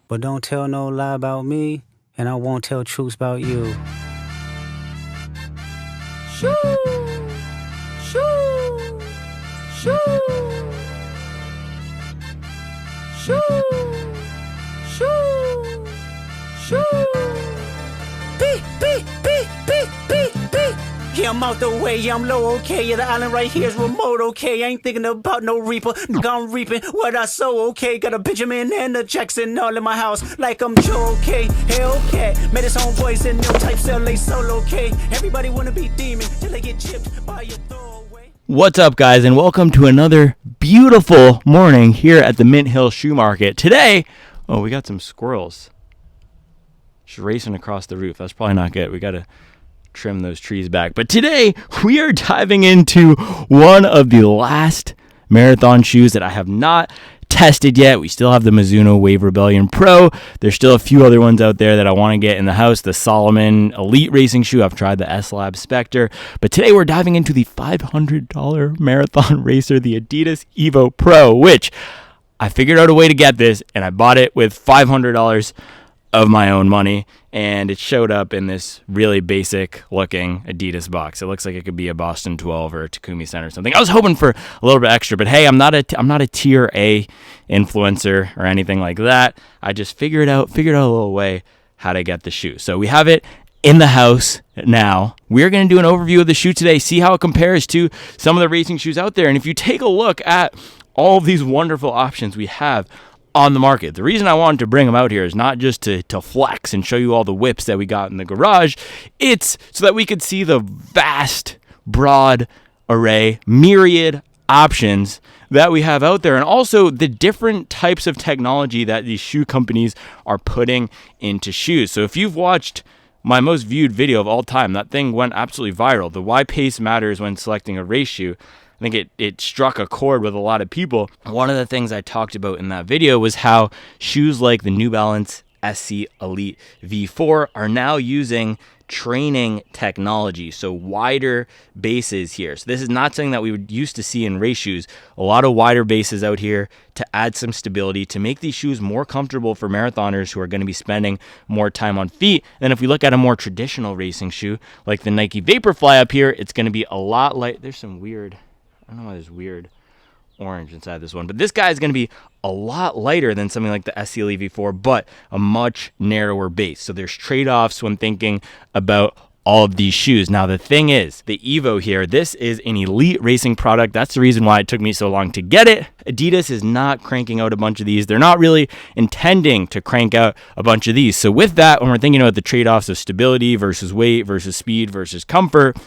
But don't tell no lie about me, and I won't tell truths about you. Shoo! Shoo! Shoo! Shoo! Shoo! Shoo! Beep, beep, beep, beep, beep, beep. Yeah, I'm out the way, yeah, I'm low, okay. Yeah, the island right here is remote, okay. I ain't thinking about no reaper. I'm reaping what I sow, okay. Got a Benjamin and a Jackson all in my house, like I'm Joe, okay. Hellcat, made his homeboys and no types LA solo, okay. Everybody wanna be demon till they get chipped by your throwaway. What's up, guys, and welcome to another beautiful morning here at the Mint Hill Shoe Market. Today, we got some squirrels just racing across the roof. That's probably not good. We got to trim those trees back. But today, we are diving into one of the last marathon shoes that I have not tested yet. We still have the Mizuno Wave Rebellion Pro. There's still a few other ones out there that I want to get in the house. The Salomon Elite Racing shoe. I've tried the S-Lab Spectre. But today we're diving into the $500 marathon racer, the Adidas Evo Pro, which I figured out a way to get this, and I bought it with $500 of my own money, and it showed up in this really basic looking Adidas box. It looks like it could be a Boston 12 or a Takumi 10 or something. I was hoping for a little bit extra, but hey, I'm not a tier A influencer or anything like that. I just figured out a little way how to get the shoe. So we have it in the house now. We're going to do an overview of the shoe today, see how it compares to some of the racing shoes out there. And if you take a look at all of these wonderful options we have on the market. The reason I wanted to bring them out here is not just to flex and show you all the whips that we got in the garage. It's so that we could see the vast, broad array, myriad options that we have out there, and also the different types of technology that these shoe companies are putting into shoes. So if you've watched my most viewed video of all time, that thing went absolutely viral. The why pace matters when selecting a race shoe. I think it struck a chord with a lot of people. One of the things I talked about in that video was how shoes like the New Balance SC Elite V4 are now using training technology, so wider bases here. So this is not something that we would used to see in race shoes. A lot of wider bases out here to add some stability, to make these shoes more comfortable for marathoners who are going to be spending more time on feet. And if we look at a more traditional racing shoe like the Nike Vaporfly up here, it's going to be a lot light. There's some weird, I don't know why there's weird orange inside this one, but this guy is going to be a lot lighter than something like the SC Elite V4, but a much narrower base. So there's trade-offs when thinking about all of these shoes. Now, the thing is, the Evo here, this is an elite racing product. That's the reason why it took me so long to get it. Adidas is not cranking out a bunch of these. They're not really intending to crank out a bunch of these. So with that, when we're thinking about the trade-offs of stability versus weight versus speed versus comfort,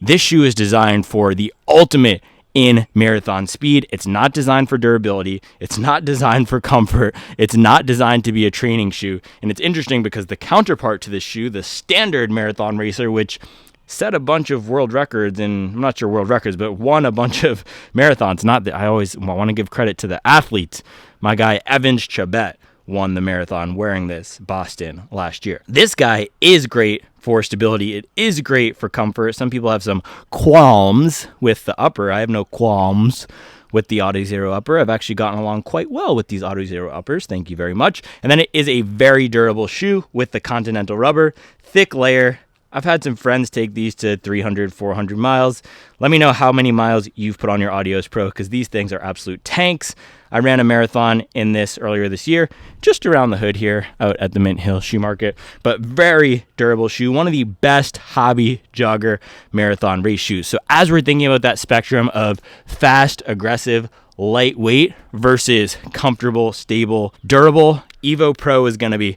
this shoe is designed for the ultimate in marathon speed. It's not designed for durability. It's not designed for comfort. It's not designed to be a training shoe. And it's interesting because the counterpart to this shoe, the standard marathon racer, which set a bunch of world records, and I'm not sure world records, but won a bunch of marathons. Not that I always want to give credit to the athletes. My guy Evans Chabet won the marathon wearing this Boston last year. This guy is great for stability. It is great for comfort. Some people have some qualms with the upper. I have no qualms with the Auto Zero upper. I've actually gotten along quite well with these Auto Zero uppers. Thank you very much. And then it is a very durable shoe with the Continental rubber, thick layer. I've had some friends take these to 300, 400 miles. Let me know how many miles you've put on your Adios Pro, because these things are absolute tanks. I ran a marathon in this earlier this year, just around the hood here out at the Mint Hill Shoe Market, but very durable shoe, one of the best hobby jogger marathon race shoes. So as we're thinking about that spectrum of fast, aggressive, lightweight versus comfortable, stable, durable, Evo Pro is going to be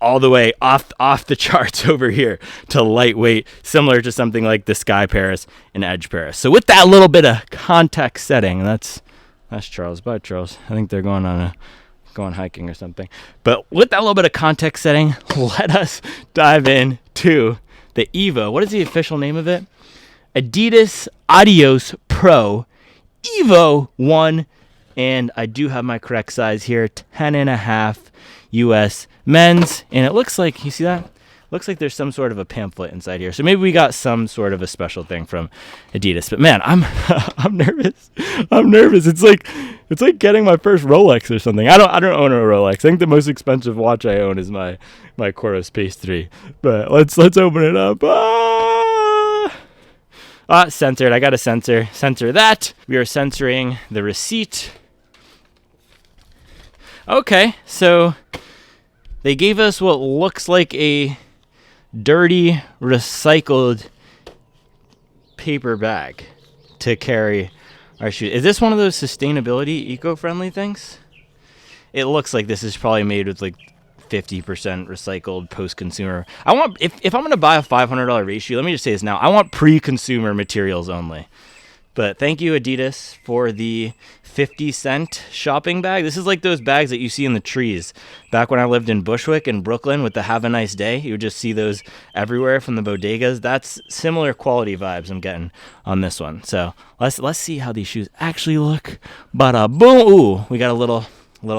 all the way off the charts over here to lightweight, similar to something like the Sky Paris and Edge Paris. So with that little bit of context setting, that's Charles. Bye, Charles. I think they're going hiking or something. But with that little bit of context setting, let us dive into the Evo. What is the official name of it? Adidas Adios Pro Evo 1. And I do have my correct size here, 10.5 US men's. And it looks like, you see that? Looks like there's some sort of a pamphlet inside here. So maybe we got some sort of a special thing from Adidas. But man, I'm I'm nervous. I'm nervous. It's like getting my first Rolex or something. I don't own a Rolex. I think the most expensive watch I own is my Coros Pace 3. But let's open it up. Censored. I got to censor that. We are censoring the receipt. Okay, so they gave us what looks like a dirty, recycled paper bag to carry our shoes. Is this one of those sustainability, eco-friendly things? It looks like this is probably made with like 50% recycled post-consumer. I want, if I'm going to buy a $500 race shoe, let me just say this now, I want pre-consumer materials only. But thank you, Adidas, for the 50-cent shopping bag. This is like those bags that you see in the trees. Back when I lived in Bushwick in Brooklyn with the Have a Nice Day, you would just see those everywhere from the bodegas. That's similar quality vibes I'm getting on this one. So let's see how these shoes actually look. Bada boom! Ooh, we got a little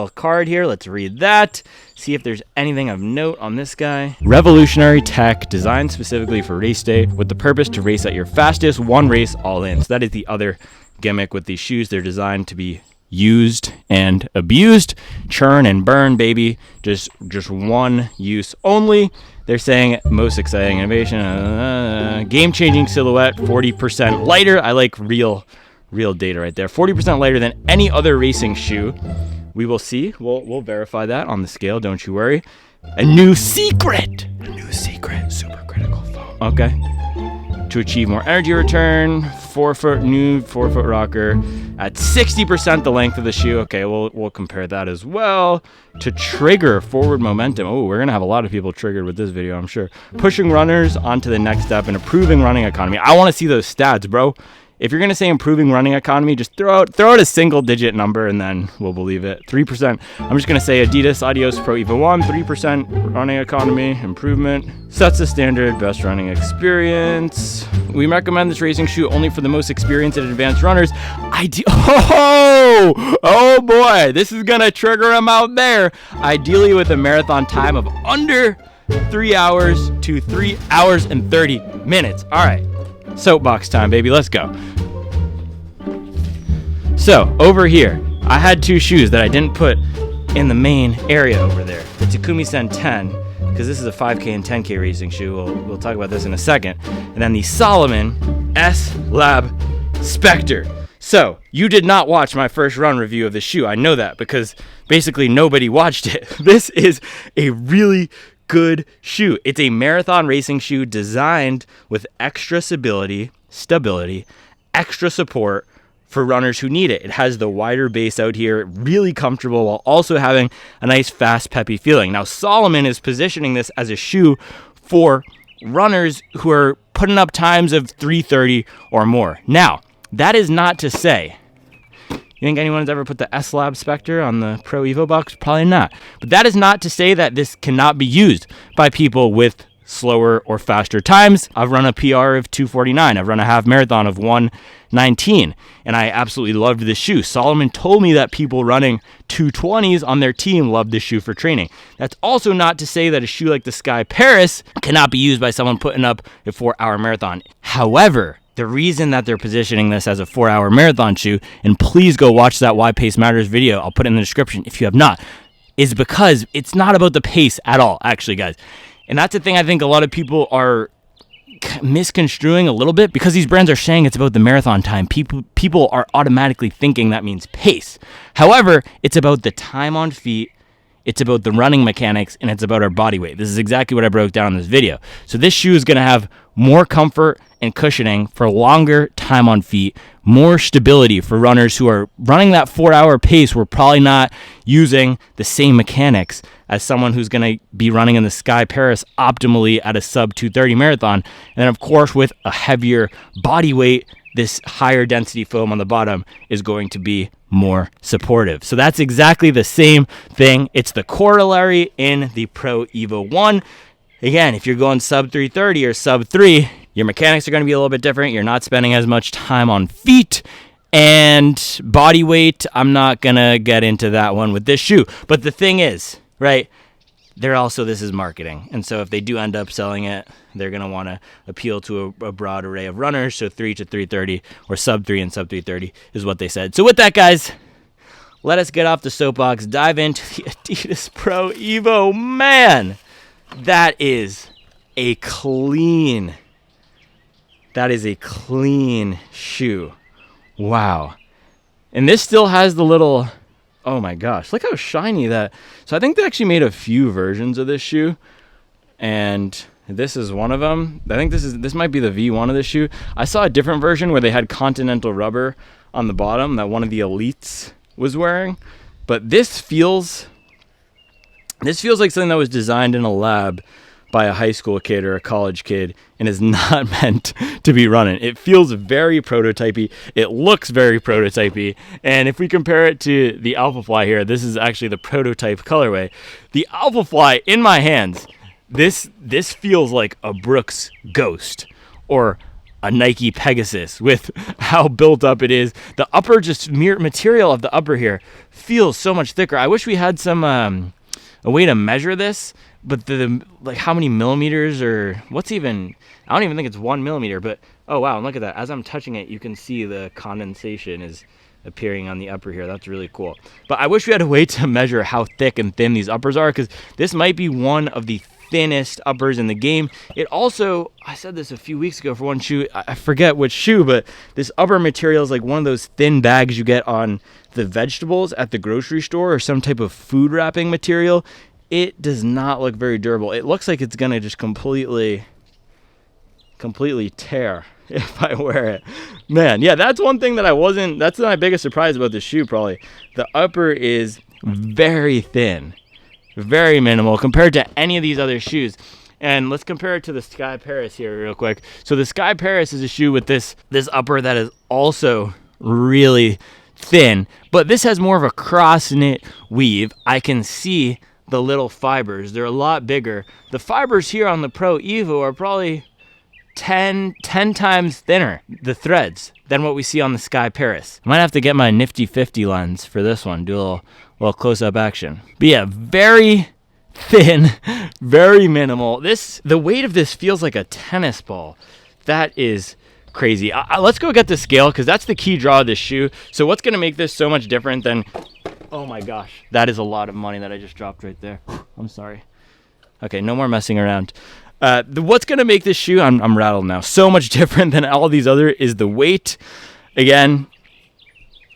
card here. Let's read that. See if there's anything of note on this guy. Revolutionary tech designed specifically for race day with the purpose to race at your fastest, one race all in. So that is the other gimmick with these shoes. They're designed to be used and abused. Churn and burn, baby. Just one use only. They're saying most exciting innovation. Game-changing silhouette, 40% lighter. I like real data right there. 40% lighter than any other racing shoe. We will see. We'll verify that on the scale. Don't you worry. A new secret. Supercritical foam. Okay. To achieve more energy return, 4-foot rocker at 60% the length of the shoe. Okay, we'll compare that as well. To trigger forward momentum. Oh, we're gonna have a lot of people triggered with this video, I'm sure. Pushing runners onto the next step and improving running economy. I want to see those stats, bro. If you're going to say improving running economy, just throw out a single digit number and then we'll believe it. 3%. I'm just going to say Adidas Adios Pro Evo 1, 3% running economy improvement. Sets the standard, best running experience. We recommend this racing shoe only for the most experienced and advanced runners. Oh boy, this is going to trigger them out there. Ideally with a marathon time of under 3 hours to 3 hours and 30 minutes. All right. Soapbox time, baby. Let's go. So, over here, I had two shoes that I didn't put in the main area over there. The Takumi Sen 10, because this is a 5K and 10K racing shoe. We'll talk about this in a second. And then the Salomon S Lab Spectre. So, you did not watch my first run review of the shoe. I know that because basically nobody watched it. This is a really good shoe. It's a marathon racing shoe designed with extra stability, extra support for runners who need it. It has the wider base out here, really comfortable while also having a nice fast peppy feeling. Now Salomon is positioning this as a shoe for runners who are putting up times of 3:30 or more. Now, that is not to say, you think anyone's ever put the S-Lab Spectre on the Pro Evo box? Probably not. But that is not to say that this cannot be used by people with slower or faster times. I've run a PR of 2:49. I've run a half marathon of 1:19. And I absolutely loved this shoe. Salomon told me that people running 2:20s on their team loved this shoe for training. That's also not to say that a shoe like the Sky Paris cannot be used by someone putting up a 4-hour marathon. However, the reason that they're positioning this as a 4-hour marathon shoe, and please go watch that Why Pace Matters video, I'll put it in the description if you have not, is because it's not about the pace at all, actually, guys. And that's the thing I think a lot of people are misconstruing a little bit, because these brands are saying it's about the marathon time. People are automatically thinking that means pace. However, it's about the time on feet, it's about the running mechanics, and it's about our body weight. This is exactly what I broke down in this video. So this shoe is going to have more comfort and cushioning for longer time on feet, more stability for runners who are running that 4-hour pace. We're probably not using the same mechanics as someone who's going to be running in the Sky Paris optimally at a sub 2:30 marathon. And then, of course, with a heavier body weight, this higher density foam on the bottom is going to be more supportive. So that's exactly the same thing. It's the corollary in the Pro Evo 1. Again, if you're going sub 3:30 or sub 3, your mechanics are going to be a little bit different. You're not spending as much time on feet. And body weight, I'm not going to get into that one with this shoe. But the thing is, right, this is marketing. And so if they do end up selling it, they're going to want to appeal to a broad array of runners. So 3 to 330 or sub 3 and sub 330 is what they said. So with that, guys, let us get off the soapbox, dive into the Adidas Pro Evo. Man, that is a clean shoe. Wow. And this still has the little, oh my gosh, look how shiny that. So I think they actually made a few versions of this shoe, and this is one of them. I think this might be the V1 of this shoe. I saw a different version where they had Continental rubber on the bottom that one of the elites was wearing, but this feels like something that was designed in a lab by a high school kid or a college kid and is not meant to be running. It feels very prototypey. It looks very prototypey. And if we compare it to the Alpha Fly here, this is actually the prototype colorway. The Alpha Fly in my hands, this feels like a Brooks Ghost or a Nike Pegasus with how built up it is. The upper, just mere material of the upper here feels so much thicker. I wish we had some a way to measure this, but the like how many millimeters or what's even, I don't even think it's 1 millimeter, but oh wow, and look at that. As I'm touching it, you can see the condensation is appearing on the upper here. That's really cool. But I wish we had a way to measure how thick and thin these uppers are, because this might be one of the thinnest uppers in the game. It also, I said this a few weeks ago for one shoe, I forget which shoe, but this upper material is like one of those thin bags you get on the vegetables at the grocery store or some type of food wrapping material. It does not look very durable. It looks like it's gonna just completely tear if I wear it. Man, yeah, that's one thing that that's my biggest surprise about this shoe probably. The upper is very thin, very minimal compared to any of these other shoes. And let's compare it to the Sky Paris here real quick. So the Sky Paris is a shoe with this upper that is also really thin, but this has more of a cross knit weave. I can see the little fibers. They're a lot bigger. The fibers here on the Pro Evo are probably 10 times thinner, the threads, than what we see on the Sky Paris. I might have to get my nifty 50 lens for this one, do a little close-up action. But yeah, very thin, very minimal. The weight of this feels like a tennis ball. That is crazy. Let's go get the scale, because that's the key draw of this shoe. So what's going to make this so much different than, oh my gosh, that is a lot of money that I just dropped right there. I'm sorry. Okay, no more messing around. What's going to make this shoe, I'm rattled now, so much different than all these other is the weight. Again,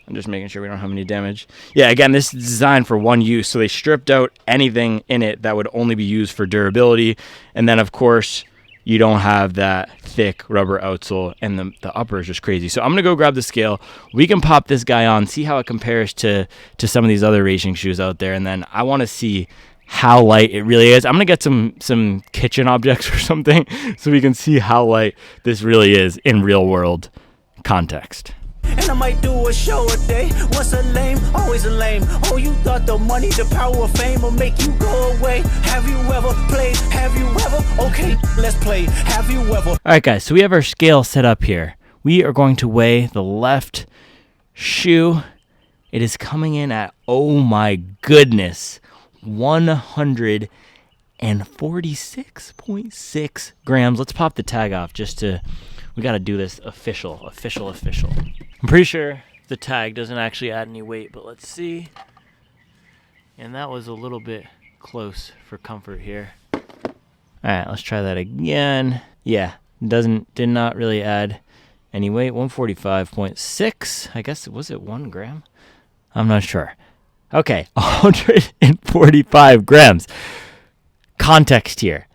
I'm just making sure we don't have any damage. Yeah, again, this is designed for one use, so they stripped out anything in it that would only be used for durability. And then, of course, you don't have that thick rubber outsole, and the upper is just crazy. So I'm going to go grab the scale. We can pop this guy on, see how it compares to some of these other racing shoes out there, and then I want to see how light it really is. I'm going to get some kitchen objects or something so we can see how light this really is in real world context. And I might do a show a day. Once a lame, always a lame. Oh, you thought the money, the power of fame will make you go away. Have you ever played? Have you ever? Okay, let's play. Have you ever? All right, guys, so we have our scale set up here. We are going to weigh the left shoe. It is coming in at, oh my goodness, 146.6 grams. Let's pop the tag off we got to do this official. I'm pretty sure the tag doesn't actually add any weight, but let's see. And that was a little bit close for comfort here. All right, let's try that again. Yeah, did not really add any weight. 145.6. I guess, was it 1 gram? I'm not sure. Okay, 145 grams. Context here.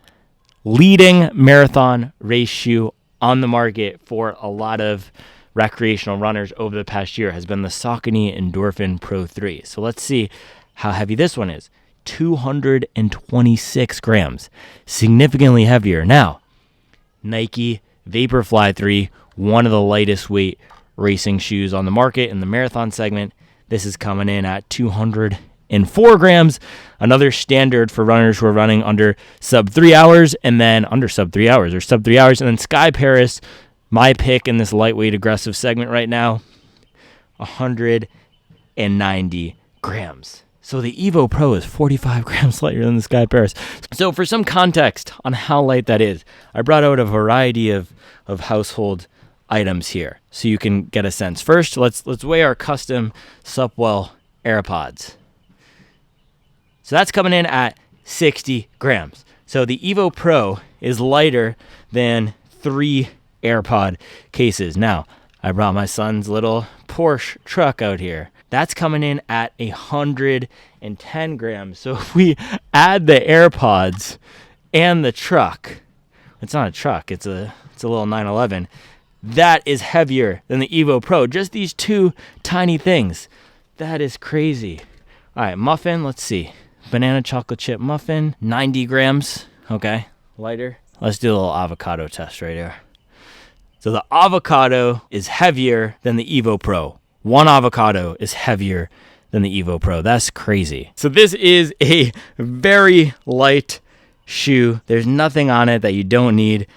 Leading marathon race shoe on the market for a lot of recreational runners over the past year has been the Saucony Endorphin Pro 3. So let's see how heavy this one is. 226 grams. Significantly heavier. Now, Nike Vaporfly 3, one of the lightest weight racing shoes on the market in the marathon segment. This is coming in at 204 grams, another standard for runners who are running under sub 3 hours, and then sub 3 hours. And then Sky Paris, my pick in this lightweight aggressive segment right now, 190 grams. So the Evo Pro is 45 grams lighter than the Sky Paris. So for some context on how light that is, I brought out a variety of household items here so you can get a sense. First, let's weigh our custom Supwell AirPods. So that's coming in at 60 grams. So the Evo Pro is lighter than 3 AirPod cases. Now, I brought my son's little Porsche truck out here. That's coming in at 110 grams. So if we add the AirPods and the truck, it's not a truck, it's a little 911. That is heavier than the Evo Pro. Just these two tiny things. That is crazy. All right, muffin, let's see. Banana chocolate chip muffin, 90 grams. Okay, lighter. Let's do a little avocado test right here. So the avocado is heavier than the Evo Pro. One avocado is heavier than the Evo Pro. That's crazy. So this is a very light shoe. There's nothing on it that you don't need.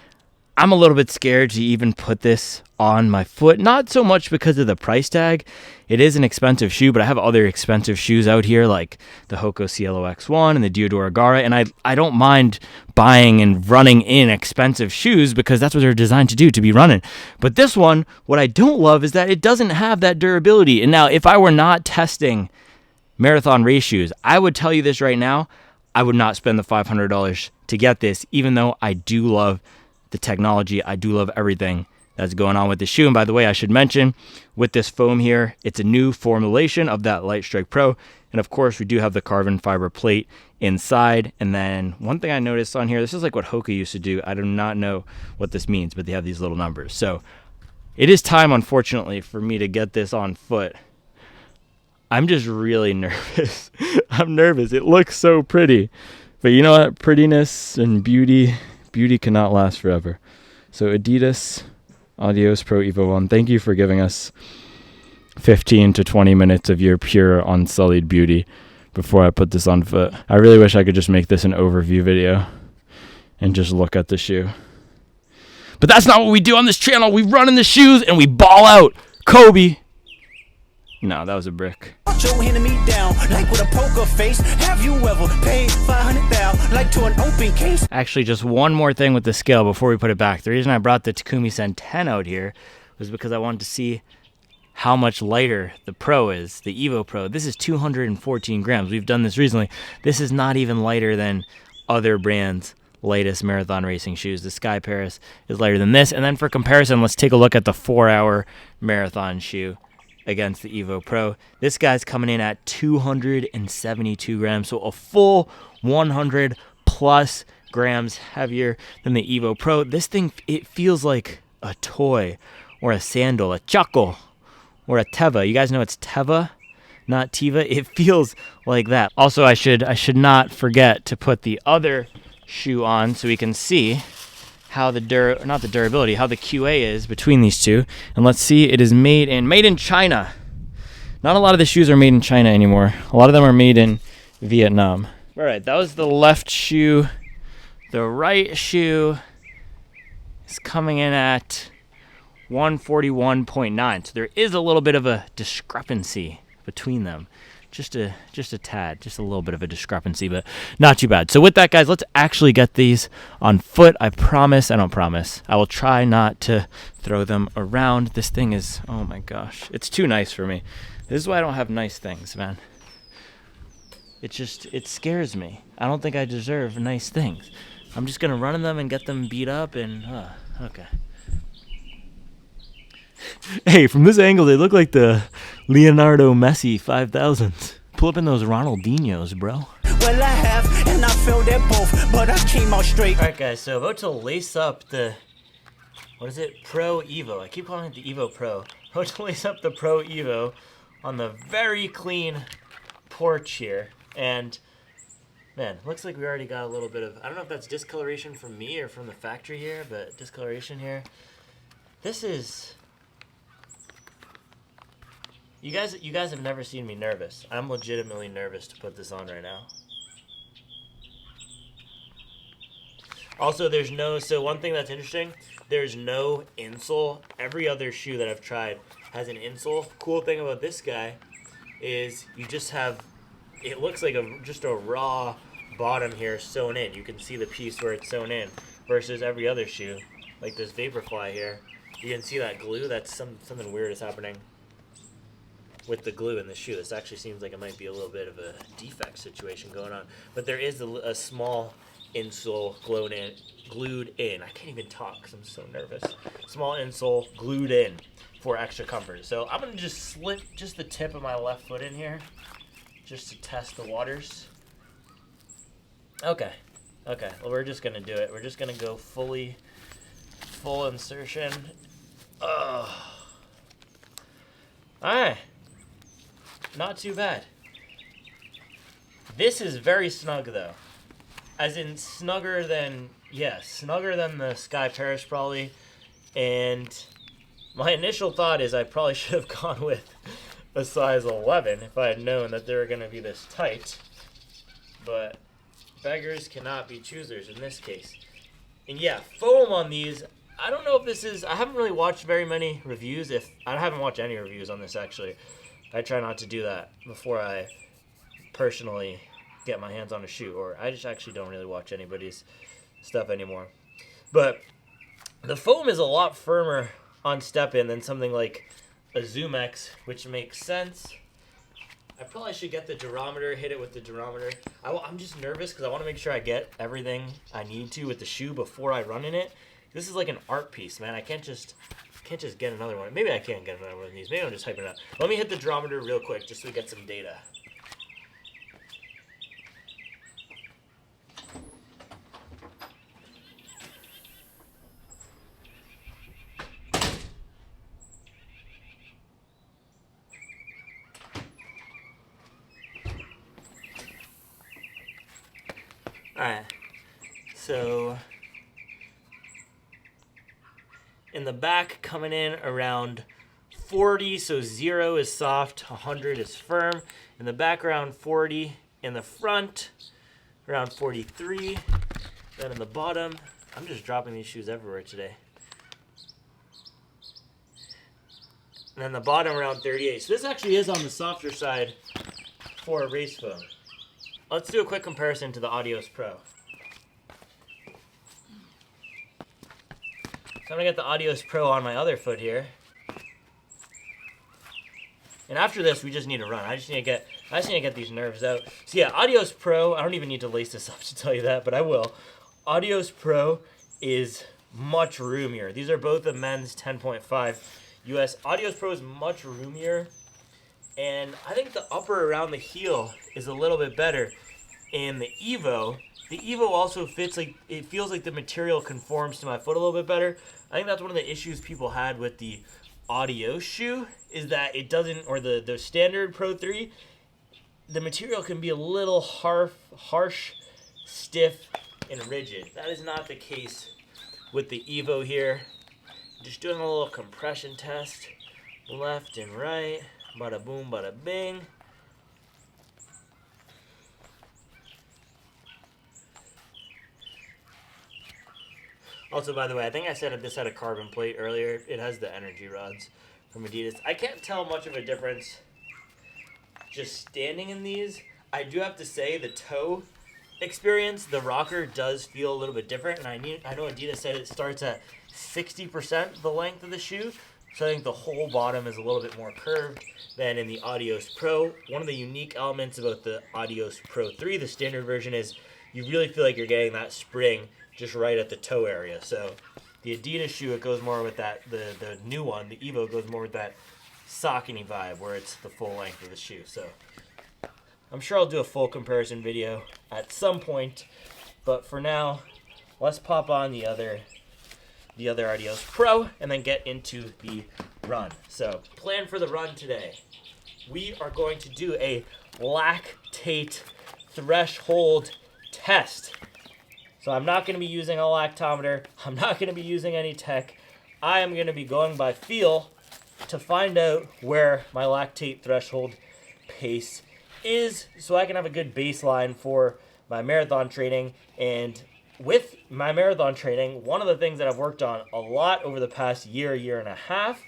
I'm a little bit scared to even put this on my foot. Not so much because of the price tag. It is an expensive shoe, but I have other expensive shoes out here like the Hoka Cielo X1 and the Diodora Gara, and I don't mind buying and running in expensive shoes because that's what they're designed to do, to be running. But this one, what I don't love is that it doesn't have that durability. And now, if I were not testing marathon race shoes, I would tell you this right now, I would not spend the $500 to get this, even though I do love the technology. I do love everything that's going on with the shoe. And by the way, I should mention with this foam here, it's a new formulation of that Light Strike Pro. And of course, we do have the carbon fiber plate inside. And then one thing I noticed on here, this is like what Hoka used to do. I do not know what this means, but they have these little numbers. So it is time, unfortunately, for me to get this on foot. I'm just really nervous. I'm nervous. It looks so pretty. But you know what? Prettiness and beauty cannot last forever. So Adidas Adios Pro Evo 1, thank you for giving us 15 to 20 minutes of your pure unsullied beauty before I put this on foot. I really wish I could just make this an overview video and just look at the shoe. But that's not what we do on this channel. We run in the shoes and we ball out. Kobe. No, that was a brick. Me down, like with a poker face. Have you ever paid $500,000 like to an open case? Actually, just one more thing with the scale before we put it back. The reason I brought the Takumi Sen 10 out here was because I wanted to see how much lighter the Pro is, the Evo Pro. This is 214 grams. We've done this recently. This is not even lighter than other brands' latest marathon racing shoes. The Sky Paris is lighter than this. And then for comparison, let's take a look at the 4-hour marathon shoe against the Evo Pro. This guy's coming in at 272 grams, so a full 100 plus grams heavier than the Evo Pro. This thing, it feels like a toy or a sandal, a Chaco or a Teva. You guys know it's Teva, not Tiva. It feels like that. Also, I should not forget to put the other shoe on so we can see how the durability, how the QA is between these two. And let's see, it is made in China. Not a lot of the shoes are made in China anymore. A lot of them are made in Vietnam. All right, that was the left shoe. The right shoe is coming in at 141.9. So there is a little bit of a discrepancy between them. Just a tad, just a little bit of a discrepancy, but not too bad. So with that, guys, let's actually get these on foot. I don't promise. I will try not to throw them around. This thing is, oh my gosh, it's too nice for me. This is why I don't have nice things, man. It scares me. I don't think I deserve nice things. I'm just going to run in them and get them beat up and, okay. Hey, from this angle, they look like the Leonardo Messi 5000s. Pull up in those Ronaldinhos, bro. Well, I have, and I felt that both, but I came out straight. All right, guys, so about to lace up the, what is it, Pro Evo. I keep calling it the Evo Pro. About to lace up the Pro Evo on the very clean porch here. And, man, looks like we already got a little bit of, I don't know if that's discoloration from me or from the factory here, but discoloration here. This is... You guys have never seen me nervous. I'm legitimately nervous to put this on right now. Also, so one thing that's interesting, there's no insole. Every other shoe that I've tried has an insole. Cool thing about this guy is you just have it looks like just a raw bottom here sewn in. You can see the piece where it's sewn in versus every other shoe, like this Vaporfly here. You can see that glue. That's something weird is happening with the glue in the shoe. This actually seems like it might be a little bit of a defect situation going on. But there is a small insole glued in. I can't even talk because I'm so nervous. Small insole glued in for extra comfort. So I'm going to just slip just the tip of my left foot in here just to test the waters. Okay. Well, we're just going to do it. We're just going to go full insertion. All right. Not too bad. This is very snug, though. As in snugger than the Sky Paris probably. And my initial thought is I probably should have gone with a size 11 if I had known that they were going to be this tight. But beggars cannot be choosers in this case. And yeah, foam on these. I don't know if this is... I haven't really watched very many reviews. I haven't watched any reviews on this, actually. I try not to do that before I personally get my hands on a shoe. Or I just actually don't really watch anybody's stuff anymore. But the foam is a lot firmer on step-in than something like a Zoom X, which makes sense. I probably should get the durometer, hit it with the durometer. I'm just nervous because I want to make sure I get everything I need to with the shoe before I run in it. This is like an art piece, man. I can't just get another one. Maybe I can get another one of these. Maybe I'm just hyping it up. Let me hit the durometer real quick just so we get some data. Alright, so in the back coming in around 40, so 0 is soft, 100 is firm. In the back around 40, in the front around 43, then in the bottom, I'm just dropping these shoes everywhere today. And then the bottom around 38. So this actually is on the softer side for a race foam. Let's do a quick comparison to the Adios Pro. So I'm going to get the Adios Pro on my other foot here. And after this, we just need to run. I just need to get these nerves out. So yeah, Adios Pro, I don't even need to lace this up to tell you that, but I will. Adios Pro is much roomier. These are both the men's 10.5 US. Adios Pro is much roomier. And I think the upper around the heel is a little bit better. And the Evo also fits, like, it feels like the material conforms to my foot a little bit better. I think that's one of the issues people had with the Adios shoe, is that it doesn't, or the standard Pro 3, the material can be a little harsh, stiff, and rigid. That is not the case with the Evo here. Just doing a little compression test, left and right. Bada boom, bada bing. Also, by the way, I think I said this had a carbon plate earlier. It has the energy rods from Adidas. I can't tell much of a difference just standing in these. I do have to say the toe experience, the rocker does feel a little bit different. And I know Adidas said it starts at 60% the length of the shoe. So I think the whole bottom is a little bit more curved than in the Adios Pro. One of the unique elements about the Adios Pro 3, the standard version, is you really feel like you're getting that spring just right at the toe area. So the Adidas shoe, it goes more with that, the new one, the Evo, goes more with that Saucony vibe where it's the full length of the shoe. So I'm sure I'll do a full comparison video at some point. But for now, let's pop on the other Adios Pro and then get into the run. So, plan for the run today. We are going to do a lactate threshold test. So I'm not going to be using a lactometer. I'm not going to be using any tech. I am going to be going by feel to find out where my lactate threshold pace is so I can have a good baseline for my marathon training. And with my marathon training, one of the things that I've worked on a lot over the past year and a half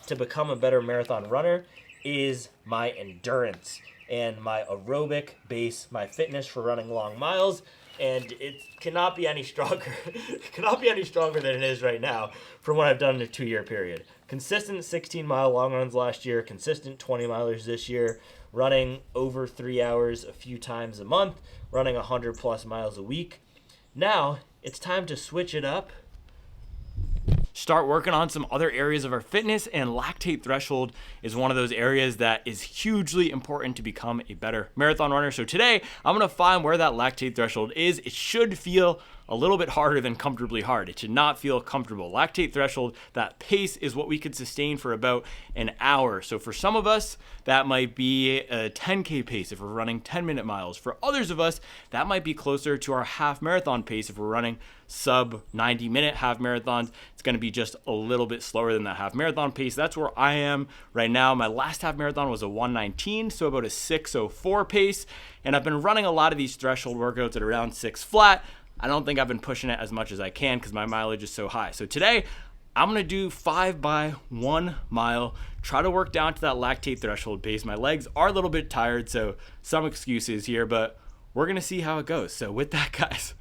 to become a better marathon runner is my endurance. and my aerobic base, my fitness for running long miles, and it cannot be any stronger. It cannot be any stronger than it is right now from what I've done in a 2-year period. Consistent 16-mile long runs last year, consistent 20-milers this year, running over 3 hours a few times a month, running 100+ miles a week. Now, it's time to switch it up. Start working on some other areas of our fitness, and lactate threshold is one of those areas that is hugely important to become a better marathon runner. So today, I'm gonna find where that lactate threshold is. It should feel a little bit harder than comfortably hard. It should not feel comfortable. Lactate threshold, that pace is what we could sustain for about an hour. So for some of us, that might be a 10K pace if we're running 10-minute miles. For others of us, that might be closer to our half marathon pace if we're running sub 90-minute half marathons. It's gonna be just a little bit slower than that half marathon pace. That's where I am right now. My last half marathon was a 1:19, so about a 6:04 pace. And I've been running a lot of these threshold workouts at around 6 flat. I don't think I've been pushing it as much as I can because my mileage is so high. So today, I'm gonna do 5 by 1 mile, try to work down to that lactate threshold pace. My legs are a little bit tired, so some excuses here, but we're gonna see how it goes. So with that, guys,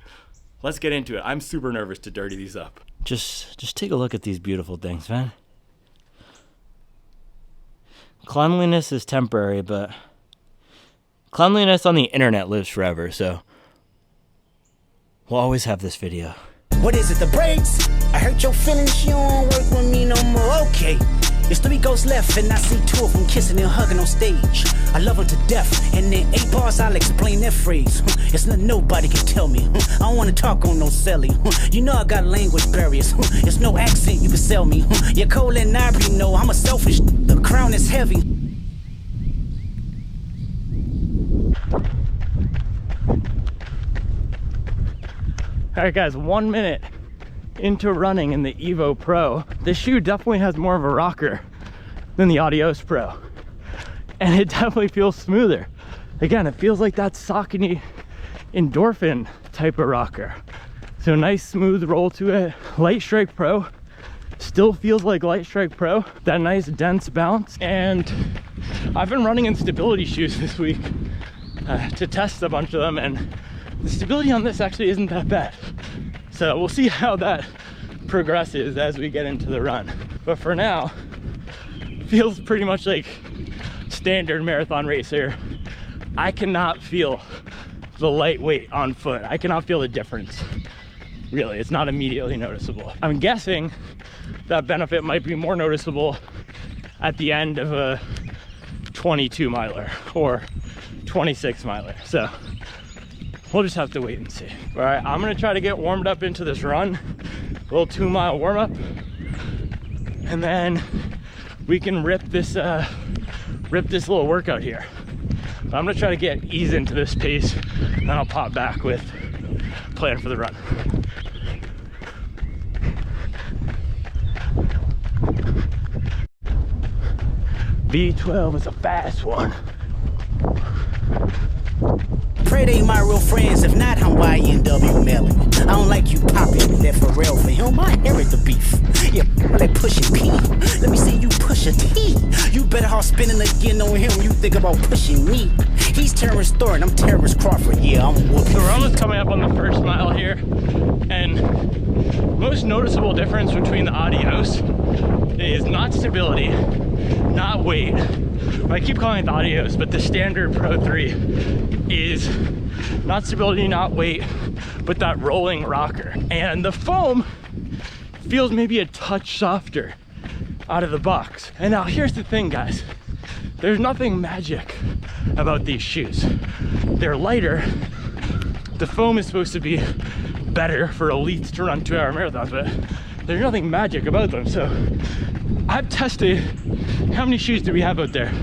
let's get into it. I'm super nervous to dirty these up. Just take a look at these beautiful things, man. Cleanliness is temporary, but cleanliness on the internet lives forever, so we'll always have this video. What is it, the brakes? I hurt your feelings, you don't work with me no more. Okay, there's 3 ghosts left, and I see 2 of them kissing and hugging on stage. I love them to death, and in 8 bars I'll explain that phrase. It's nothing nobody can tell me. I don't wanna talk on no celly. You know I got language barriers. It's no accent you can sell me. You're cold and ivory, no, I'm a selfish. The crown is heavy. All right, guys, 1 minute into running in the Evo Pro. This shoe definitely has more of a rocker than the Adios Pro, and it definitely feels smoother. Again, it feels like that Saucony endorphin type of rocker. So nice smooth roll to it. Light Strike Pro still feels like Light Strike Pro. That nice dense bounce. And I've been running in stability shoes this week to test a bunch of them, and the stability on this actually isn't that bad. So we'll see how that progresses as we get into the run. But for now, feels pretty much like standard marathon racer. I cannot feel the lightweight on foot. I cannot feel the difference. Really, it's not immediately noticeable. I'm guessing that benefit might be more noticeable at the end of a 22 miler or 26 miler. So we'll just have to wait and see. All right, I'm gonna try to get warmed up into this run, a little 2-mile warm up, and then we can rip this little workout here. But I'm gonna try to get ease into this pace, and then I'll pop back with plan for the run. V12 is a fast one. Pray they my real friends, if not, I'm YNW Melly. I don't like you popping that for real. For him, I inherit the beef. Yeah, that pushing P. Let me see you push a T. You better off spinning again on him. You think about pushing me. He's Terrence Thornton, I'm Terrence Crawford. Yeah, I'm whooping. So we're almost coming up on the first mile here, and most noticeable difference between the Adios is not stability, not weight. I keep calling it the Adios, but the standard Pro 3 is not stability, not weight, but that rolling rocker. And the foam feels maybe a touch softer out of the box. And now here's the thing, guys. There's nothing magic about these shoes. They're lighter. The foam is supposed to be better for elites to run 2-hour marathons, but there's nothing magic about them. So I've tested, how many shoes do we have out there?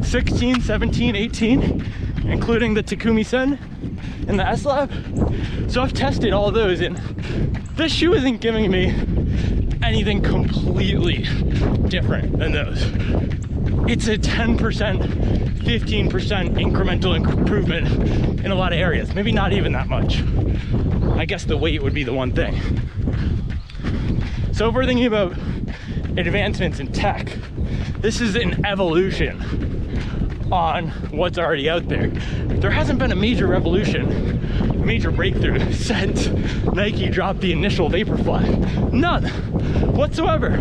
16, 17, 18, including the Takumi Sen and the S-Lab. So I've tested all those, and this shoe isn't giving me anything completely different than those. It's a 10%, 15% incremental improvement in a lot of areas. Maybe not even that much. I guess the weight would be the one thing. So if we're thinking about advancements in tech, this is an evolution on what's already out there. There hasn't been a major revolution, a major breakthrough since Nike dropped the initial Vaporfly. None whatsoever.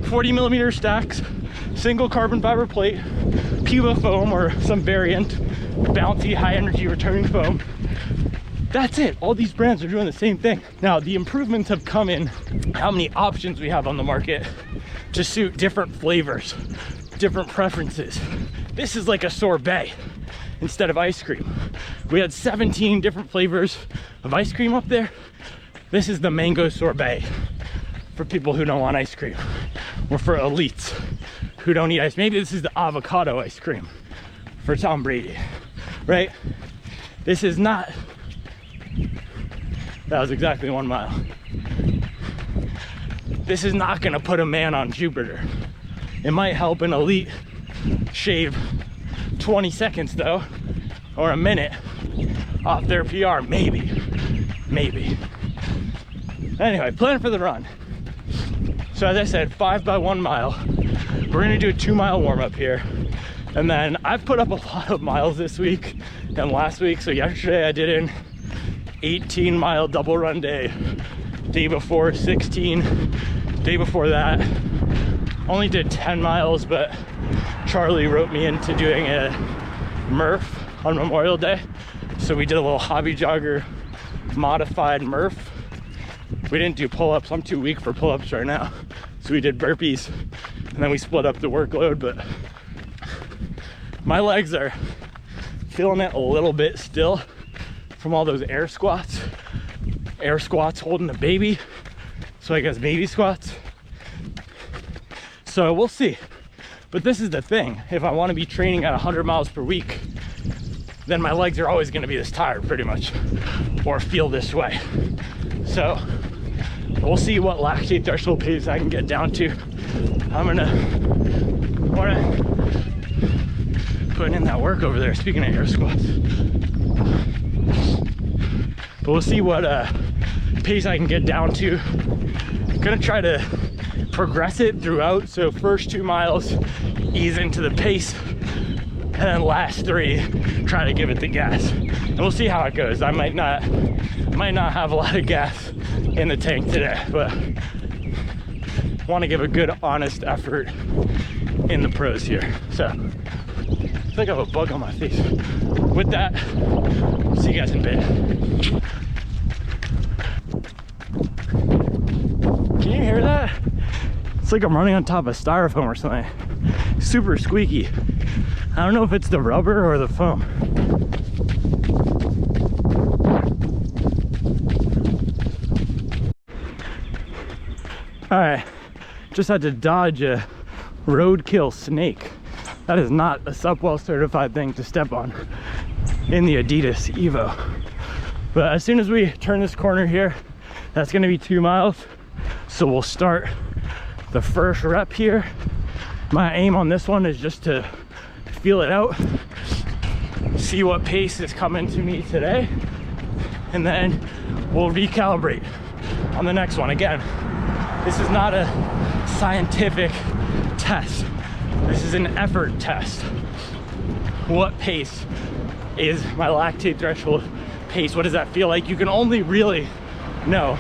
40mm stacks, single carbon fiber plate, Puma foam or some variant, bouncy high energy returning foam. That's it. All these brands are doing the same thing. Now, the improvements have come in how many options we have on the market to suit different flavors, different preferences. This is like a sorbet instead of ice cream. We had 17 different flavors of ice cream up there. This is the mango sorbet for people who don't want ice cream, or for elites who don't eat ice. Maybe this is the avocado ice cream for Tom Brady, right? This is not. That was exactly 1 mile. This is not gonna put a man on Jupiter. It might help an elite shave 20 seconds though, or a minute off their PR, maybe. Anyway, plan for the run. So as I said, 5 by 1 mile. We're gonna do a 2 mile warm up here. And then I've put up a lot of miles this week and last week. So yesterday I did an 18 mile double run day. Day before 16, day before that only did 10 miles, but Charlie wrote me into doing a Murph on Memorial Day. So we did a little hobby jogger modified Murph. We didn't do pull-ups. I'm too weak for pull-ups right now. So we did burpees and then we split up the workload, but my legs are feeling it a little bit still from all those air squats holding the baby. So I guess baby squats. So we'll see. But this is the thing. If I want to be training at 100 miles per week, then my legs are always going to be this tired pretty much, or feel this way. So we'll see what lactate threshold pace I can get down to. I'm gonna putting in that work over there, speaking of air squats. But we'll see what pace I can get down to. I'm gonna try to progress it throughout. So first 2 miles, ease into the pace, and then last 3, try to give it the gas. And we'll see how it goes. I might not have a lot of gas in the tank today, but want to give a good, honest effort in the pros here. So I feel like I have a bug on my face. With that, see you guys in bed. Can you hear that? It's like I'm running on top of styrofoam or something. Super squeaky. I don't know if it's the rubber or the foam. All right, just had to dodge a roadkill snake. That is not a Supwell certified thing to step on in the Adidas Evo. But as soon as we turn this corner here, that's gonna be 2 miles. So we'll start the first rep here. My aim on this one is just to feel it out, see what pace is coming to me today, and then we'll recalibrate on the next one. Again, this is not a scientific test. This is an effort test. What pace is my lactate threshold pace? What does that feel like? You can only really know.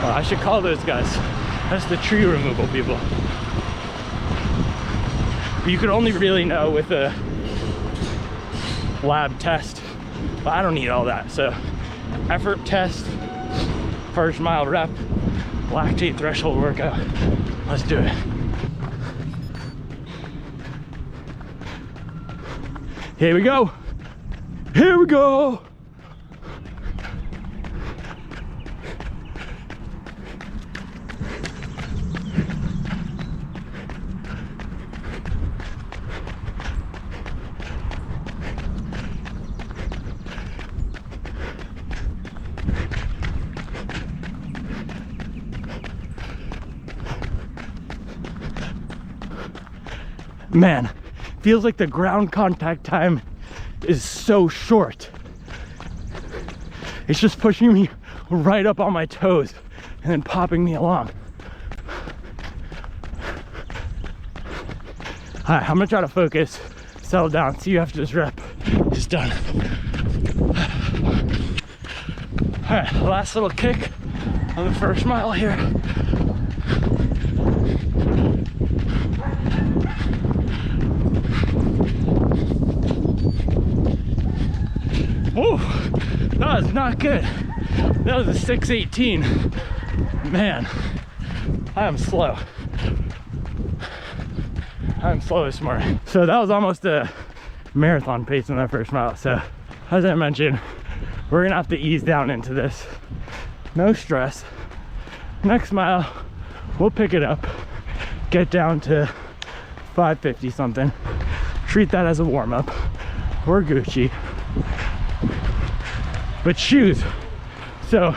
Well, I should call those guys. That's the tree removal people. But you could only really know with a lab test. But I don't need all that. So effort test, first mile rep, lactate threshold workout. Let's do it. Here we go. Here we go. Man, feels like the ground contact time is so short. It's just pushing me right up on my toes and then popping me along. All right, I'm gonna try to focus, settle down, see you after this rep is done. All right, last little kick on the first mile here. Whoa, that was not good. That was a 6:18. Man, I am slow. I'm slow this morning. So that was almost a marathon pace in that first mile. So as I mentioned, we're gonna have to ease down into this. No stress. Next mile, we'll pick it up, get down to 550 something. Treat that as a warm-up. We're Gucci. But shoes. So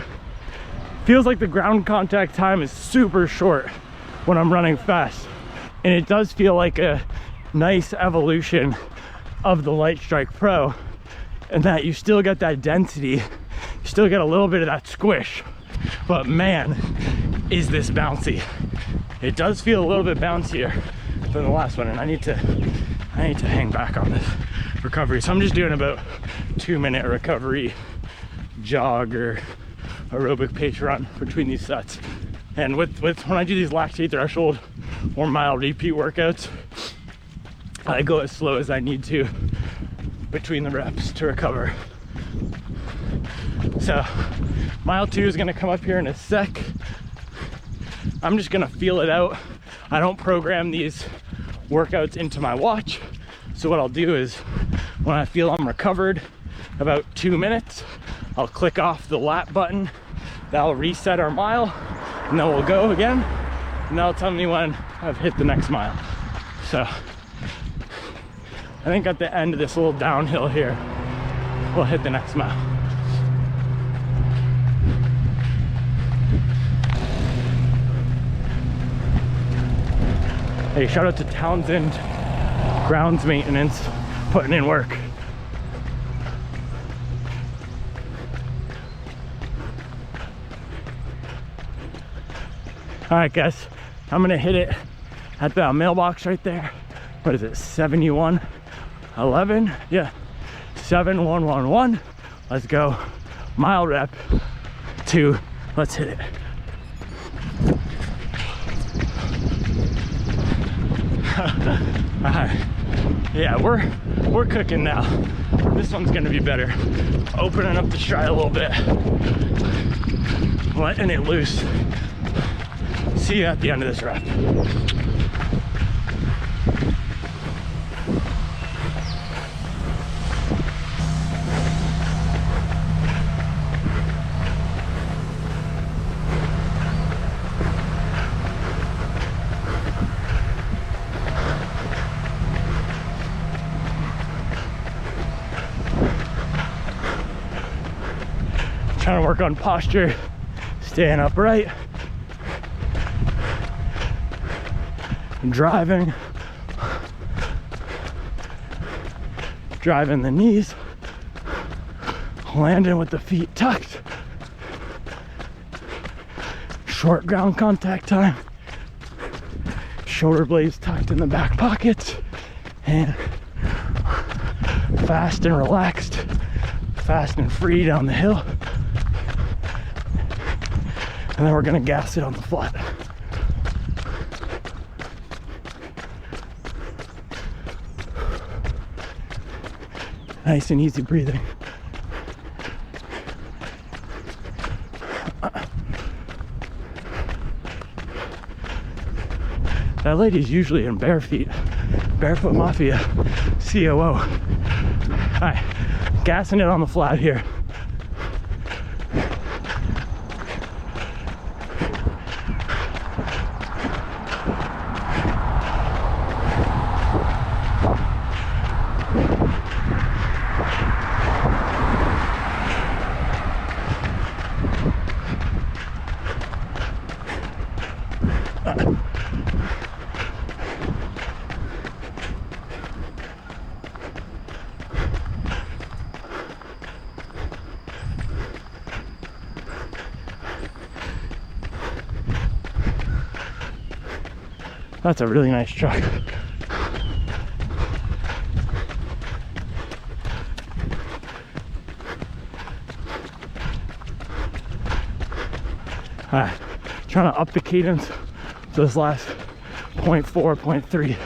feels like the ground contact time is super short when I'm running fast. And it does feel like a nice evolution of the Light Strike Pro, and that you still get that density, you still get a little bit of that squish, but man, is this bouncy. It does feel a little bit bouncier than the last one, and I need to hang back on this recovery. So I'm just doing about 2-minute recovery jog or aerobic pace run between these sets. And with when I do these lactate threshold or mile repeat workouts, I go as slow as I need to between the reps to recover. So mile 2 is gonna come up here in a sec. I'm just gonna feel it out. I don't program these workouts into my watch. So what I'll do is when I feel I'm recovered about 2 minutes, I'll click off the lap button. That'll reset our mile, and then we'll go again, and that'll tell me when I've hit the next mile. So I think at the end of this little downhill here, we'll hit the next mile. Hey, shout out to Townsend Grounds Maintenance, putting in work. All right, guys, I'm gonna hit it at the mailbox right there. What is it, 7111? Yeah, 7111. Let's go. Mile rep 2. Let's hit it. All right. Yeah, we're cooking now. This one's gonna be better. Opening up the stride a little bit, letting it loose. See you at the end of this rep. Trying to work on posture, staying upright. Driving the knees, landing with the feet tucked, short ground contact time, shoulder blades tucked in the back pockets, and fast and relaxed, fast and free down the hill, and then we're gonna gas it on the flat. Nice and easy breathing. That lady's usually in bare feet. Barefoot Mafia, COO. All right, gassing it on the flat here. That's a really nice truck. Trying to up the cadence this last 0.4, 0.3.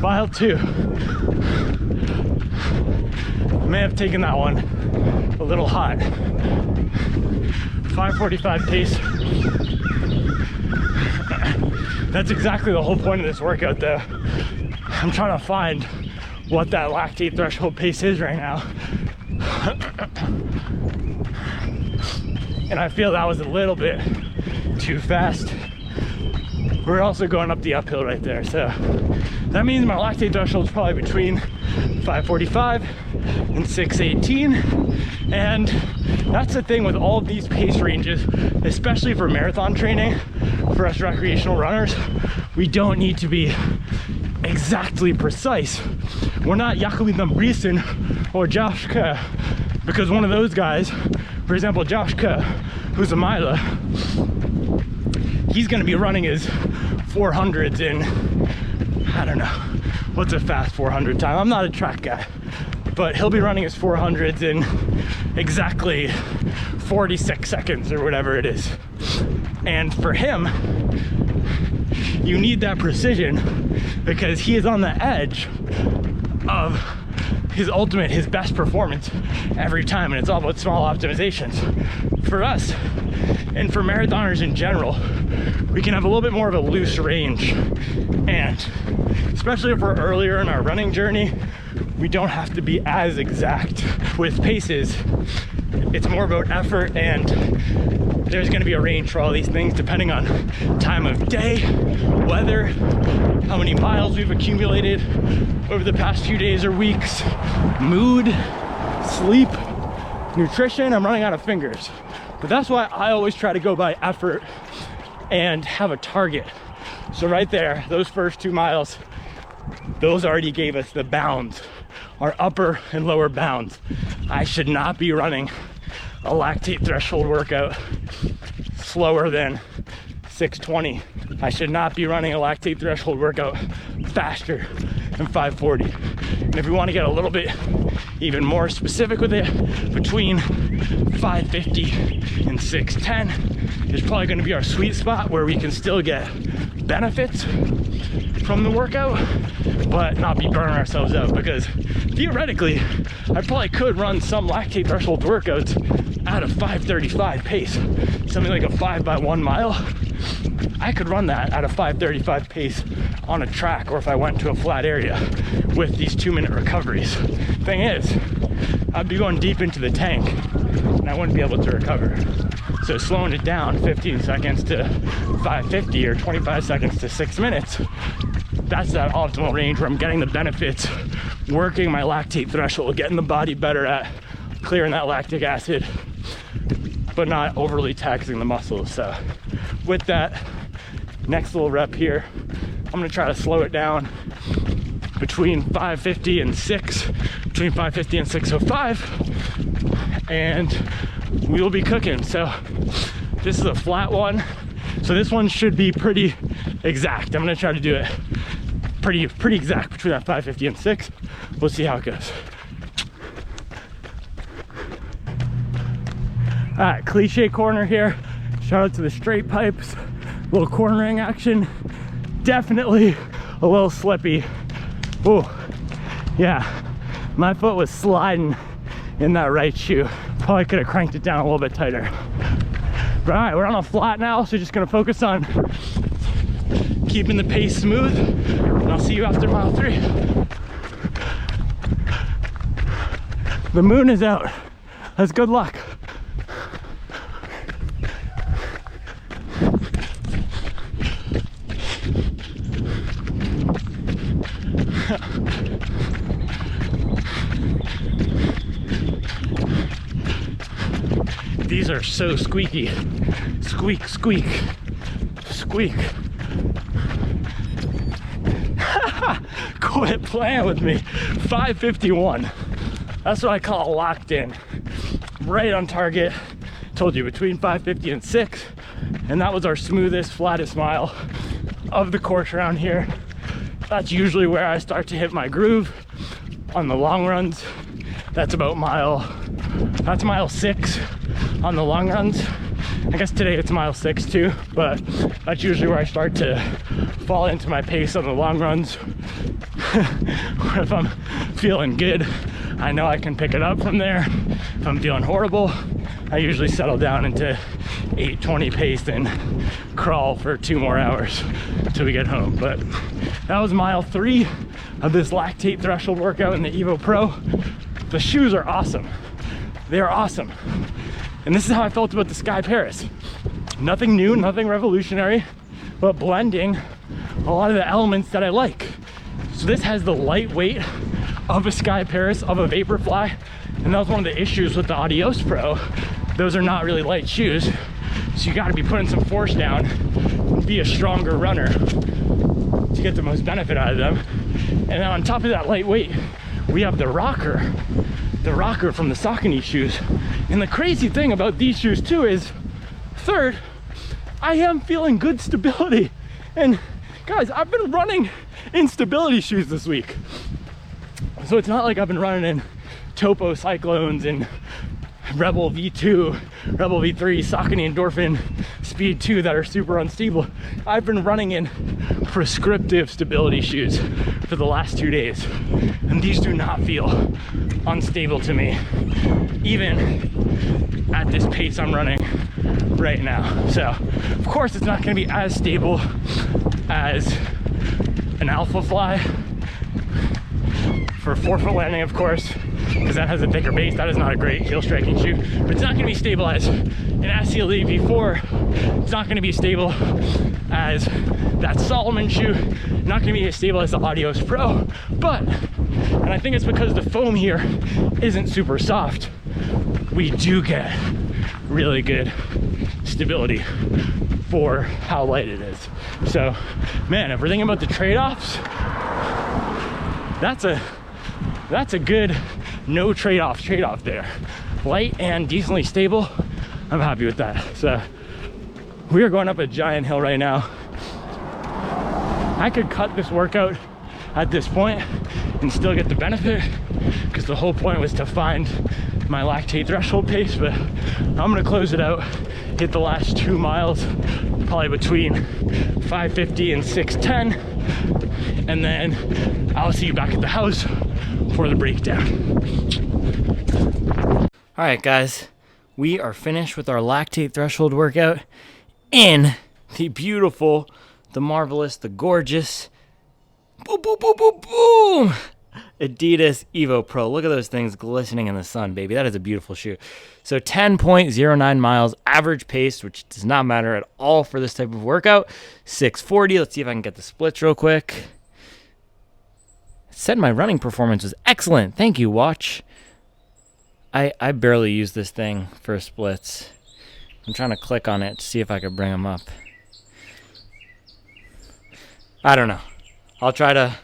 Mile 2. May have taken that one a little hot. 5:45 pace. That's exactly the whole point of this workout though. I'm trying to find what that lactate threshold pace is right now. And I feel that was a little bit too fast. We're also going up the uphill right there, so that means my lactate threshold is probably between 5:45 and 6:18. And that's the thing with all of these pace ranges, especially for marathon training, for us recreational runners, we don't need to be exactly precise. We're not Jakob Brisen or Josh Kerr, because one of those guys, for example, Josh Kerr, who's a miler, he's gonna be running his 400s in, I don't know, what's a fast 400 time? I'm not a track guy, but he'll be running his 400s in exactly 46 seconds or whatever it is. And for him, you need that precision because he is on the edge of his ultimate, his best performance every time, and it's all about small optimizations. For us, and for marathoners in general, we can have a little bit more of a loose range, and especially if we're earlier in our running journey, we don't have to be as exact. With paces, it's more about effort, and there's going to be a range for all these things depending on time of day, weather, how many miles we've accumulated over the past few days or weeks, mood, sleep, nutrition. I'm running out of fingers, but that's why I always try to go by effort and have a target. So right there, those first 2 miles, those already gave us the bounds, our upper and lower bounds. I should not be running a lactate threshold workout slower than 6:20. I should not be running a lactate threshold workout faster than 5:40. And if we want to get a little bit even more specific with it, between 5:50 and 6:10 is probably going to be our sweet spot where we can still get benefits from the workout but not be burning ourselves out, because theoretically I probably could run some lactate threshold workouts at a 5:35 pace, something like a 5x1 mile. I could run that at a 5:35 pace on a track, or if I went to a flat area with these 2-minute recoveries. Thing is, I'd be going deep into the tank and I wouldn't be able to recover. So slowing it down 15 seconds to 5:50 or 25 seconds to 6 minutes, that's that optimal range where I'm getting the benefits, working my lactate threshold, getting the body better at clearing that lactic acid, but not overly taxing the muscles. So with that next little rep here, I'm gonna try to slow it down between 550 and 6, between 550 and 605, and we will be cooking. So this is a flat one, so this one should be pretty exact. I'm gonna try to do it pretty exact between that 550 and 6. We'll see how it goes. All right, cliche corner here. Shout out to the straight pipes, little cornering action. Definitely a little slippy. Oh, yeah, my foot was sliding in that right shoe. Probably could have cranked it down a little bit tighter. But all right, we're on a flat now, so just gonna focus on keeping the pace smooth, and I'll see you after mile 3. The moon is out. That's good luck. These are so squeaky. Squeak, squeak, squeak. Quit playing with me. 551. That's what I call locked in. Right on target. Told you, between 550 and 6. And that was our smoothest, flattest mile of the course around here. That's usually where I start to hit my groove on the long runs. That's about mile 6 on the long runs. I guess today it's mile 6 too, but that's usually where I start to fall into my pace on the long runs. If I'm feeling good, I know I can pick it up from there. If I'm feeling horrible, I usually settle down into 8:20 pace and crawl for 2 more hours until we get home. But that was mile 3 of this lactate threshold workout in the Evo Pro. The shoes are awesome. They are awesome. And this is how I felt about the Sky Paris. Nothing new, nothing revolutionary, but blending a lot of the elements that I like. So this has the lightweight of a Sky Paris, of a Vaporfly, and that was one of the issues with the Adios Pro. Those are not really light shoes, so you gotta be putting some force down and be a stronger runner to get the most benefit out of them. And then on top of that lightweight, we have the rocker from the Saucony shoes. And the crazy thing about these shoes too is, third, I am feeling good stability. And guys, I've been running in stability shoes this week. So it's not like I've been running in Topo Cyclones and Rebel V2, Rebel V3, Saucony Endorphin Speed 2 that are super unstable. I've been running in prescriptive stability shoes for the last 2 days, and these do not feel unstable to me, even at this pace I'm running right now. So of course it's not going to be as stable as an Alpha Fly for forefoot landing, of course, because that has a thicker base. That is not a great heel striking shoe, but it's not going to be stable as an SCLE V4. It's not going to be stable as that Solomon shoe, not going to be as stable as the Adios Pro. But, and I think it's because the foam here isn't super soft, we do get really good stability for how light it is. So man, if we're thinking about the trade-offs, that's a good no trade-off there. Light and decently stable, I'm happy with that. So we are going up a giant hill right now. I could cut this workout at this point and still get the benefit, because the whole point was to find my lactate threshold pace, but I'm gonna close it out, hit the last 2 miles, probably between 550 and 610, and then I'll see you back at the house for the breakdown. All right, guys, we are finished with our lactate threshold workout in the beautiful, the marvelous, the gorgeous, boom, boom, boom, boom, boom, Adidas Evo Pro. Look at those things glistening in the sun, baby. That is a beautiful shoe. So 10.09 miles average pace, which does not matter at all for this type of workout. 640. Let's see if I can get the splits real quick. It said my running performance was excellent. Thank you, watch. I barely use this thing for splits. I'm trying to click on it to see if I could bring them up. I don't know. I'll try to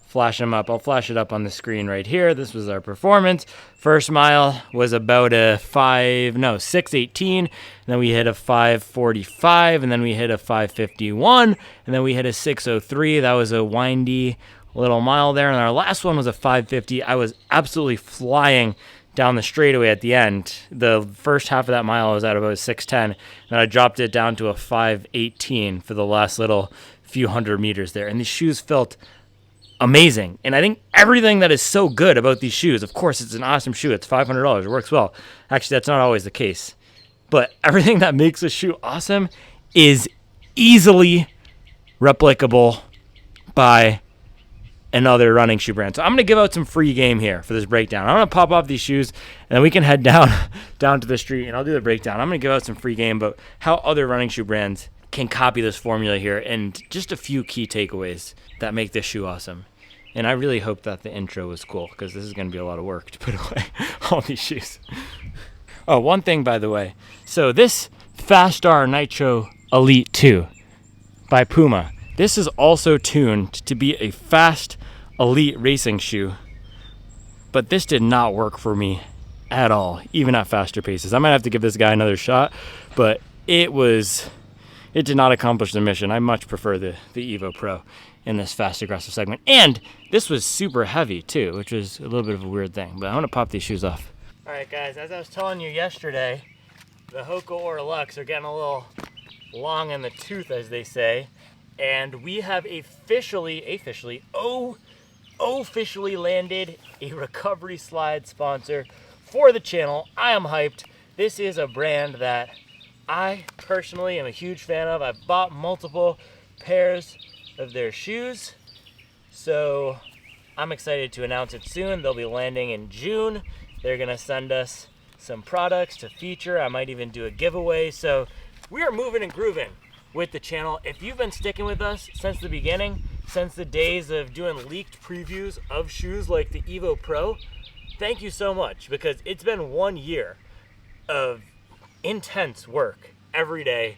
flash them up. I'll flash it up on the screen right here. This was our performance. First mile was about a 6:18, and then we hit a 5:45, and then we hit a 5:51, and then we hit a 6:03. That was a windy little mile there, and our last one was a 5:50. I was absolutely flying down the straightaway at the end. The first half of that mile I was at about 6:10, and I dropped it down to a 5:18 for the last little few hundred meters there, and these shoes felt amazing. And I think everything that is so good about these shoes, of course, it's an awesome shoe. It's $500. It works well. Actually, that's not always the case. But everything that makes a shoe awesome is easily replicable by another running shoe brand. So I'm going to give out some free game here for this breakdown. I'm going to pop off these shoes, and then we can head down to the street, and I'll do the breakdown. I'm going to give out some free game about how other running shoe brands can copy this formula here, and just a few key takeaways that make this shoe awesome. And I really hope that the intro was cool, because this is going to be a lot of work to put away all these shoes. Oh, one thing, by the way. So this Fastar Nitro Elite 2 by Puma, this is also tuned to be a fast elite racing shoe, but this did not work for me at all, even at faster paces. I might have to give this guy another shot, but it did not accomplish the mission. I much prefer the Evo Pro in this fast aggressive segment. And this was super heavy too, which was a little bit of a weird thing, but I'm gonna pop these shoes off. All right guys, as I was telling you yesterday, the Hoka or Lux are getting a little long in the tooth, as they say. And we have officially landed a recovery slide sponsor for the channel. I am hyped. This is a brand that I personally am a huge fan of. I've bought multiple pairs of their shoes, so I'm excited to announce it soon. They'll be landing in June. They're gonna send us some products to feature. I might even do a giveaway. So we are moving and grooving with the channel. If you've been sticking with us since the beginning, since the days of doing leaked previews of shoes like the Evo Pro, thank you so much, because it's been 1 year of intense work every day,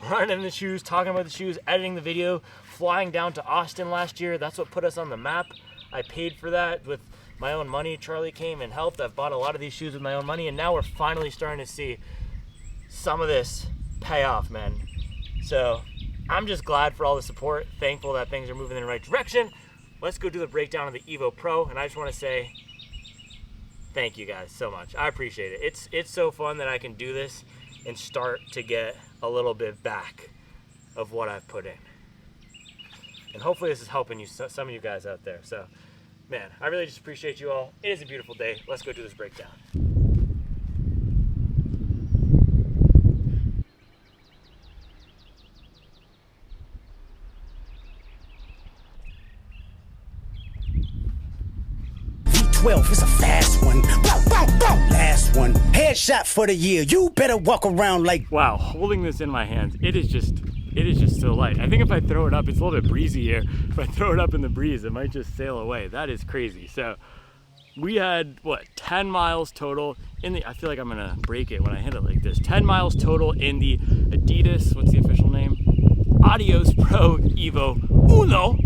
running the shoes, talking about the shoes, editing the video, flying down to Austin last year. That's what put us on the map. I paid for that with my own money. Charlie came and helped. I've bought a lot of these shoes with my own money, and now we're finally starting to see some of this pay off, man. So I'm just glad for all the support, thankful that things are moving in the right direction. Let's go do the breakdown of the Evo Pro, and I just want to say thank you guys so much. I appreciate it. It's so fun that I can do this and start to get a little bit back of what I've put in. And hopefully this is helping you, some of you guys out there. So, man, I really just appreciate you all. It is a beautiful day. Let's go do this breakdown. V12 is a fast one. Last one. Headshot for the year. You better walk around like... Wow, holding this in my hands, it is just so light. I think if I throw it up, it's a little bit breezy here. If I throw it up in the breeze, it might just sail away. That is crazy. So we had, 10 miles total in the... I feel like I'm going to break it when I hit it like this. 10 miles total in the Adidas, what's the official name? Adios Pro Evo Uno.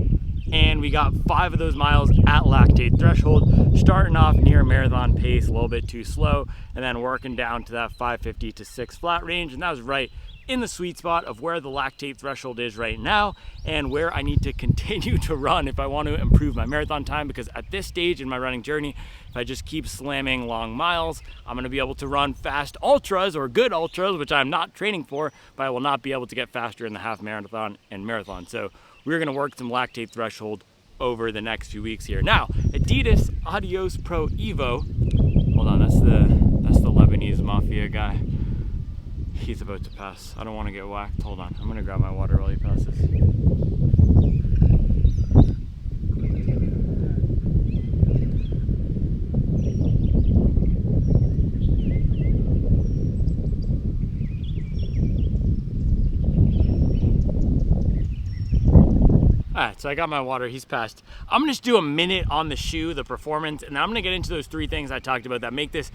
And we got 5 of those miles at lactate threshold, starting off near marathon pace, a little bit too slow, and then working down to that 5:50 to 6 flat range. And that was right in the sweet spot of where the lactate threshold is right now and where I need to continue to run if I want to improve my marathon time, because at this stage in my running journey, if I just keep slamming long miles, I'm going to be able to run fast ultras or good ultras, which I'm not training for, but I will not be able to get faster in the half marathon and marathon. So we're going to work some lactate threshold over the next few weeks here. Now, Adidas Adios Pro Evo. Hold on, that's the Lebanese mafia guy. He's about to pass. I don't want to get whacked. Hold on, I'm going to grab my water while he passes. Alright, so I got my water, he's passed. I'm gonna just do a minute on the shoe, the performance, and then I'm gonna get into those 3 things I talked about that make this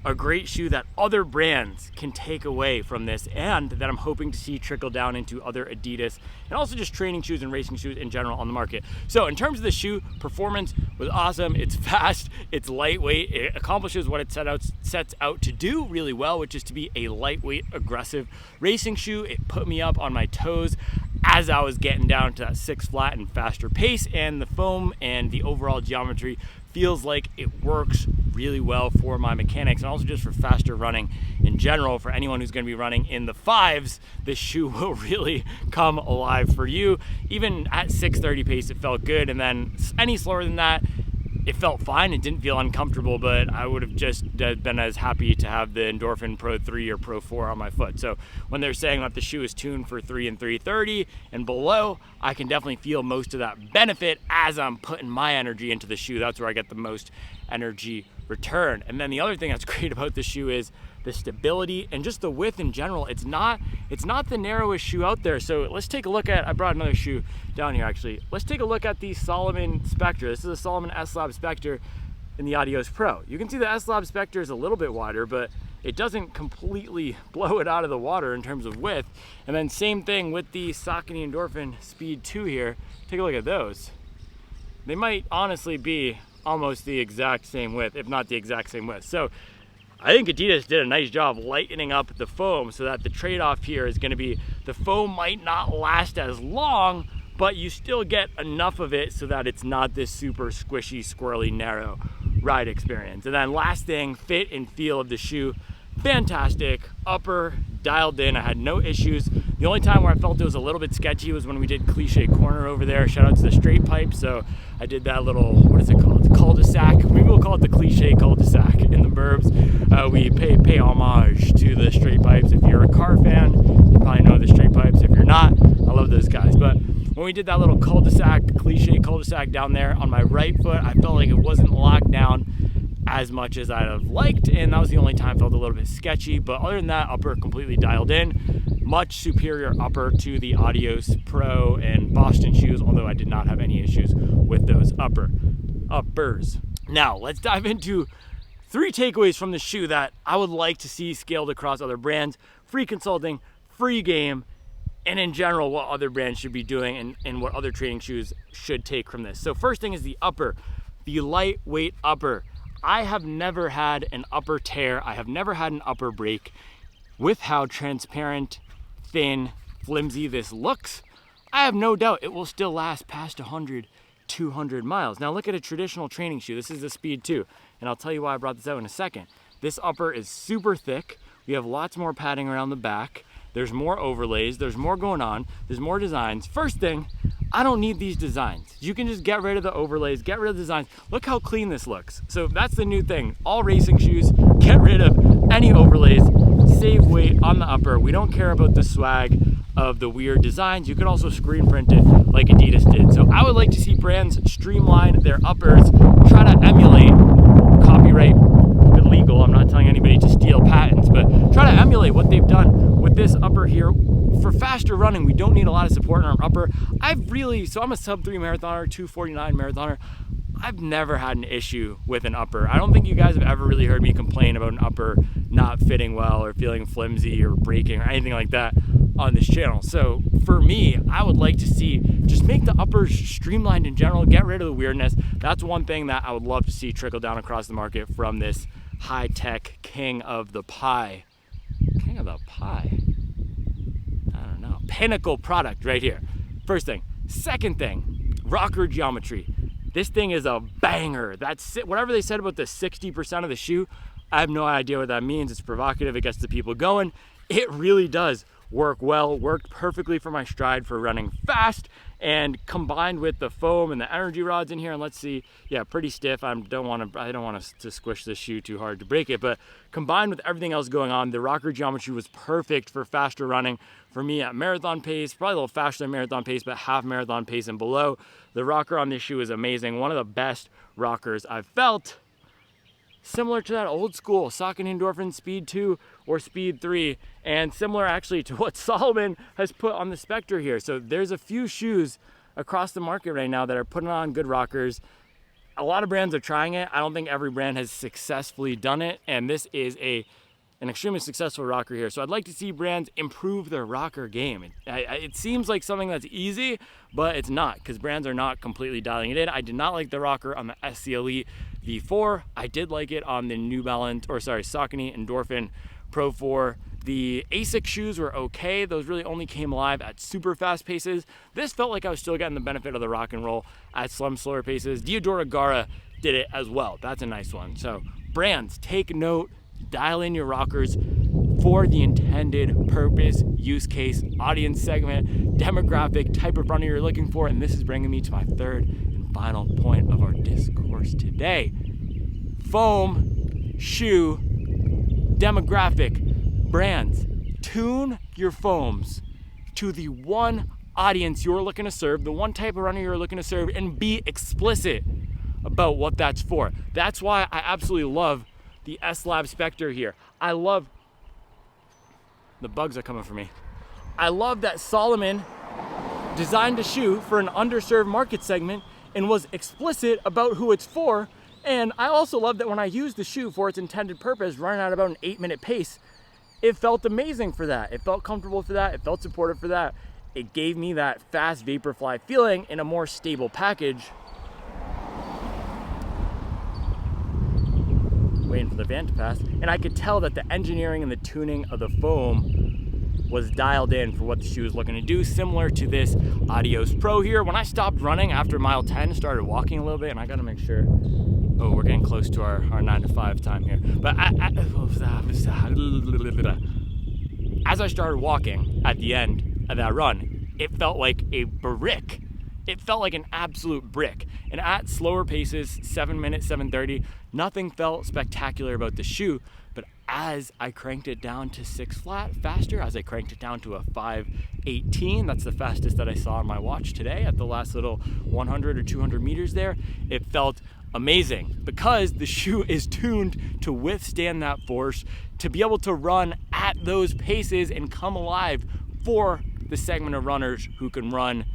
a great shoe that other brands can take away from this, and that I'm hoping to see trickle down into other Adidas and also just training shoes and racing shoes in general on the market. So in terms of the shoe, performance was awesome. It's fast, it's lightweight, it accomplishes what it sets out to do really well, which is to be a lightweight, aggressive racing shoe. It put me up on my toes as I was getting down to that 6 flat and faster pace, and the foam and the overall geometry feels like it works really well for my mechanics and also just for faster running in general. For anyone who's going to be running in the 5s, this shoe will really come alive for you. Even at 6:30 pace, it felt good, and then any slower than that, it felt fine. It didn't feel uncomfortable, but I would have just been as happy to have the Endorphin Pro 3 or Pro 4 on my foot. So when they're saying that the shoe is tuned for 3 and 330 and below, I can definitely feel most of that benefit as I'm putting my energy into the shoe. That's where I get the most energy return. And then the other thing that's great about the shoe is the stability and just the width in general. It's not the narrowest shoe out there. So let's take a look at, I brought another shoe down here actually. Let's take a look at the Salomon Spectre. This is a Salomon S-Lab Spectre in the Adios Pro. You can see the S-Lab Spectre is a little bit wider, but it doesn't completely blow it out of the water in terms of width. And then same thing with the Saucony Endorphin Speed 2 here. Take a look at those. They might honestly be almost the exact same width, if not the exact same width. So I think Adidas did a nice job lightening up the foam so that the trade-off here is going to be the foam might not last as long, but you still get enough of it so that it's not this super squishy, squirrely, narrow ride experience. And then last thing, fit and feel of the shoe. Fantastic. Upper dialed in. I had no issues. The only time where I felt it was a little bit sketchy was when we did Cliche Corner over there. Shout out to the straight pipe. So I did that little, what is it called? Cul-de-sac. Maybe we'll call it the Cliche cul-de-sac in the burbs. We pay homage to the straight pipes. If you're a car fan, you probably know the straight pipes. If you're not, I love those guys. But when we did that little cul-de-sac, Cliche cul-de-sac down there on my right foot, I felt like it wasn't locked down as much as I'd have liked, and that was the only time it felt a little bit sketchy. But other than that, upper completely dialed in. Much superior upper to the Adios Pro and Boston shoes, although I did not have any issues with those uppers. Now let's dive into 3 takeaways from the shoe that I would like to see scaled across other brands. Free consulting, free game, and in general what other brands should be doing and what other training shoes should take from this. So first thing is the upper, the lightweight upper. I have never had an upper tear. I have never had an upper break. With how transparent, thin, flimsy this looks, I have no doubt it will still last past 100, 200 miles. Now look at a traditional training shoe. This is the Speed 2, and I'll tell you why I brought this out in a second. This upper is super thick. We have lots more padding around the back. There's more overlays. There's more going on. There's more designs. First thing, I don't need these designs. You can just get rid of the overlays, get rid of the designs. Look how clean this looks. So that's the new thing. All racing shoes, get rid of any overlays, save weight on the upper. We don't care about the swag of the weird designs. You could also screen print it like Adidas did. So I would like to see brands streamline their uppers, try to emulate copyright illegal. I'm not telling anybody to steal patents, but try to emulate what they've done with this upper here. For faster running, we don't need a lot of support in our upper. So I'm a sub 3 marathoner, 2:49 marathoner. I've never had an issue with an upper. I don't think you guys have ever really heard me complain about an upper not fitting well or feeling flimsy or breaking or anything like that on this channel. So for me, I would like to see just make the uppers streamlined in general, get rid of the weirdness. That's one thing that I would love to see trickle down across the market from this high-tech king of the pie. King of the pie? I don't know. Pinnacle product right here. First thing. Second thing, rocker geometry. This thing is a banger. That's it. Whatever they said about the 60% of the shoe, I have no idea what that means. It's provocative. It gets the people going. It really does work well. Worked perfectly for my stride for running fast, and combined with the foam and the energy rods in here, and let's see, yeah, pretty stiff. I don't want to squish this shoe too hard to break it, but combined with everything else going on, the rocker geometry was perfect for faster running for me at marathon pace, probably a little faster than marathon pace, but half marathon pace and below. The rocker on this shoe is amazing. One of the best rockers I've felt. Similar to that old school Saucony Endorphin Speed 2 or Speed 3, and similar actually to what Salomon has put on the Spectre here. So there's a few shoes across the market right now that are putting on good rockers. a lot of brands are trying it. I don't think every brand has successfully done it, and this is an extremely successful rocker here. So I'd like to see brands improve their rocker game. It seems like something that's easy, but it's not, because brands are not completely dialing it in. I did not like the rocker on the SC Elite V4. I did like it on the Saucony Endorphin Pro 4. The ASIC shoes were okay. Those really only came alive at super fast paces. This felt like I was still getting the benefit of the rock and roll at slower paces. Diodora Gara did it as well. That's a nice one. So brands, take note, dial in your rockers for the intended purpose, use case, audience segment, demographic, type of runner you're looking for. And this is bringing me to my third and final point of our discourse today. Foam, shoe, demographic, brands, tune your foams to the one audience you're looking to serve, the one type of runner you're looking to serve, and be explicit about what that's for. That's why I absolutely love the S-Lab Spectre here. I love, the bugs are coming for me. I love that Salomon designed a shoe for an underserved market segment and was explicit about who it's for. And I also love that when I used the shoe for its intended purpose, running at about an 8-minute pace, it felt amazing for that. It felt comfortable for that. It felt supportive for that. It gave me that fast Vaporfly feeling in a more stable package. Waiting for the van to pass. And I could tell that the engineering and the tuning of the foam was dialed in for what the shoe was looking to do, similar to this Adios Pro here. When I stopped running after mile 10, started walking a little bit, and I gotta make sure, oh, we're getting close to our 9 to 5 time here. But as I started walking at the end of that run, it felt like a brick. It felt like an absolute brick. And at slower paces, 7 minutes, 7:30, nothing felt spectacular about the shoe. But as I cranked it down to 6 flat faster, as I cranked it down to a 5:18, that's the fastest that I saw on my watch today at the last little 100 or 200 meters there, it felt amazing because the shoe is tuned to withstand that force, to be able to run at those paces and come alive for the segment of runners who can run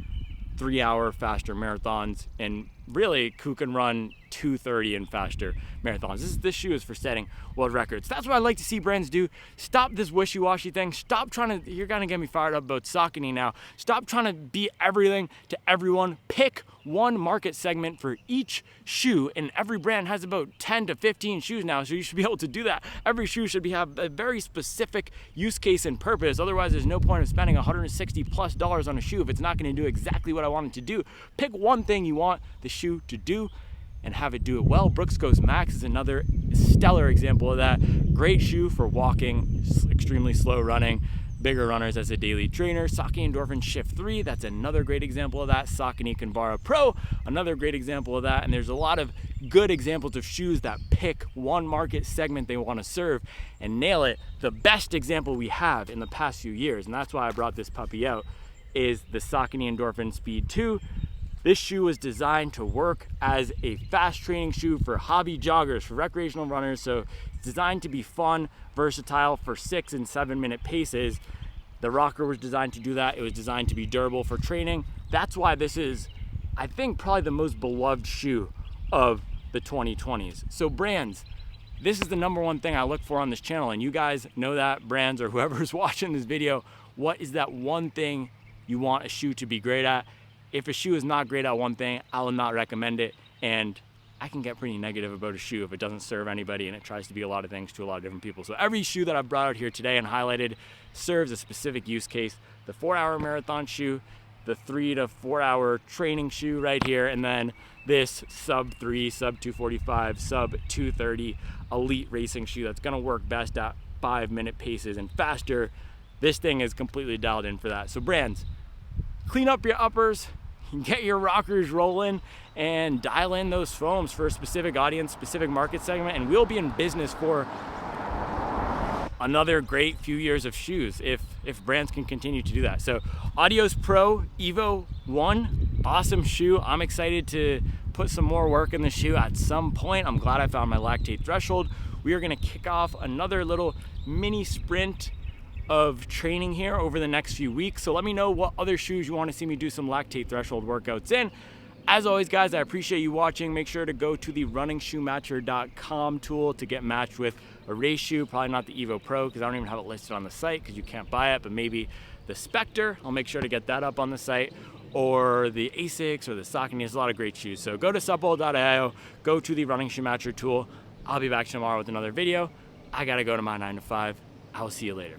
3-hour faster marathons, and really who can run 2:30 and faster marathons. This shoe is for setting world records. That's what I'd like to see brands do. Stop this wishy-washy thing. Stop trying to, you're gonna get me fired up about Saucony now. Stop trying to be everything to everyone. Pick one market segment for each shoe, and every brand has about 10 to 15 shoes now, so you should be able to do that. Every shoe should have a very specific use case and purpose. Otherwise, there's no point of spending $160+ on a shoe if it's not gonna do exactly what I want it to do. Pick one thing you want the shoe to do and have it do it well. Brooks Goes Max is another stellar example of that. Great shoe for walking, extremely slow running, bigger runners as a daily trainer. Saucony Endorphin Shift 3, that's another great example of that. Saucony Kinvara Pro, another great example of that. And there's a lot of good examples of shoes that pick one market segment they want to serve and nail it. The best example we have in the past few years, and that's why I brought this puppy out, is the Saucony Endorphin Speed 2. This shoe was designed to work as a fast training shoe for hobby joggers, for recreational runners. So it's designed to be fun, versatile for 6 and 7 minute paces. The rocker was designed to do that. It was designed to be durable for training. That's why this is, I think, probably the most beloved shoe of the 2020s. So brands, this is the number one thing I look for on this channel. And you guys know that, brands or whoever's watching this video, what is that one thing you want a shoe to be great at? If a shoe is not great at one thing, I will not recommend it. And I can get pretty negative about a shoe if it doesn't serve anybody and it tries to be a lot of things to a lot of different people. So every shoe that I've brought out here today and highlighted serves a specific use case. The 4-hour marathon shoe, the 3 to 4 hour training shoe right here, and then this sub 3, sub 245, sub 230 elite racing shoe that's gonna work best at 5 minute paces and faster. This thing is completely dialed in for that. So brands, clean up your uppers, get your rockers rolling, and dial in those foams for a specific audience, specific market segment, and we'll be in business for another great few years of shoes if brands can continue to do that. So Adios Pro Evo 1, awesome shoe. I'm excited to put some more work in the shoe at some point. I'm glad I found my lactate threshold. We are gonna kick off another little mini sprint of training here over the next few weeks. So let me know what other shoes you want to see me do some lactate threshold workouts in. As always, guys, I appreciate you watching. Make sure to go to the runningshoematcher.com tool to get matched with a race shoe. Probably not the Evo Pro because I don't even have it listed on the site because you can't buy it, but maybe the Spectre. I'll make sure to get that up on the site, or the Asics or the Saucony. There's a lot of great shoes. So go to supple.io, go to the Running Shoe Matcher tool. I'll be back tomorrow with another video. I gotta go to my 9 to 5. I will see you later.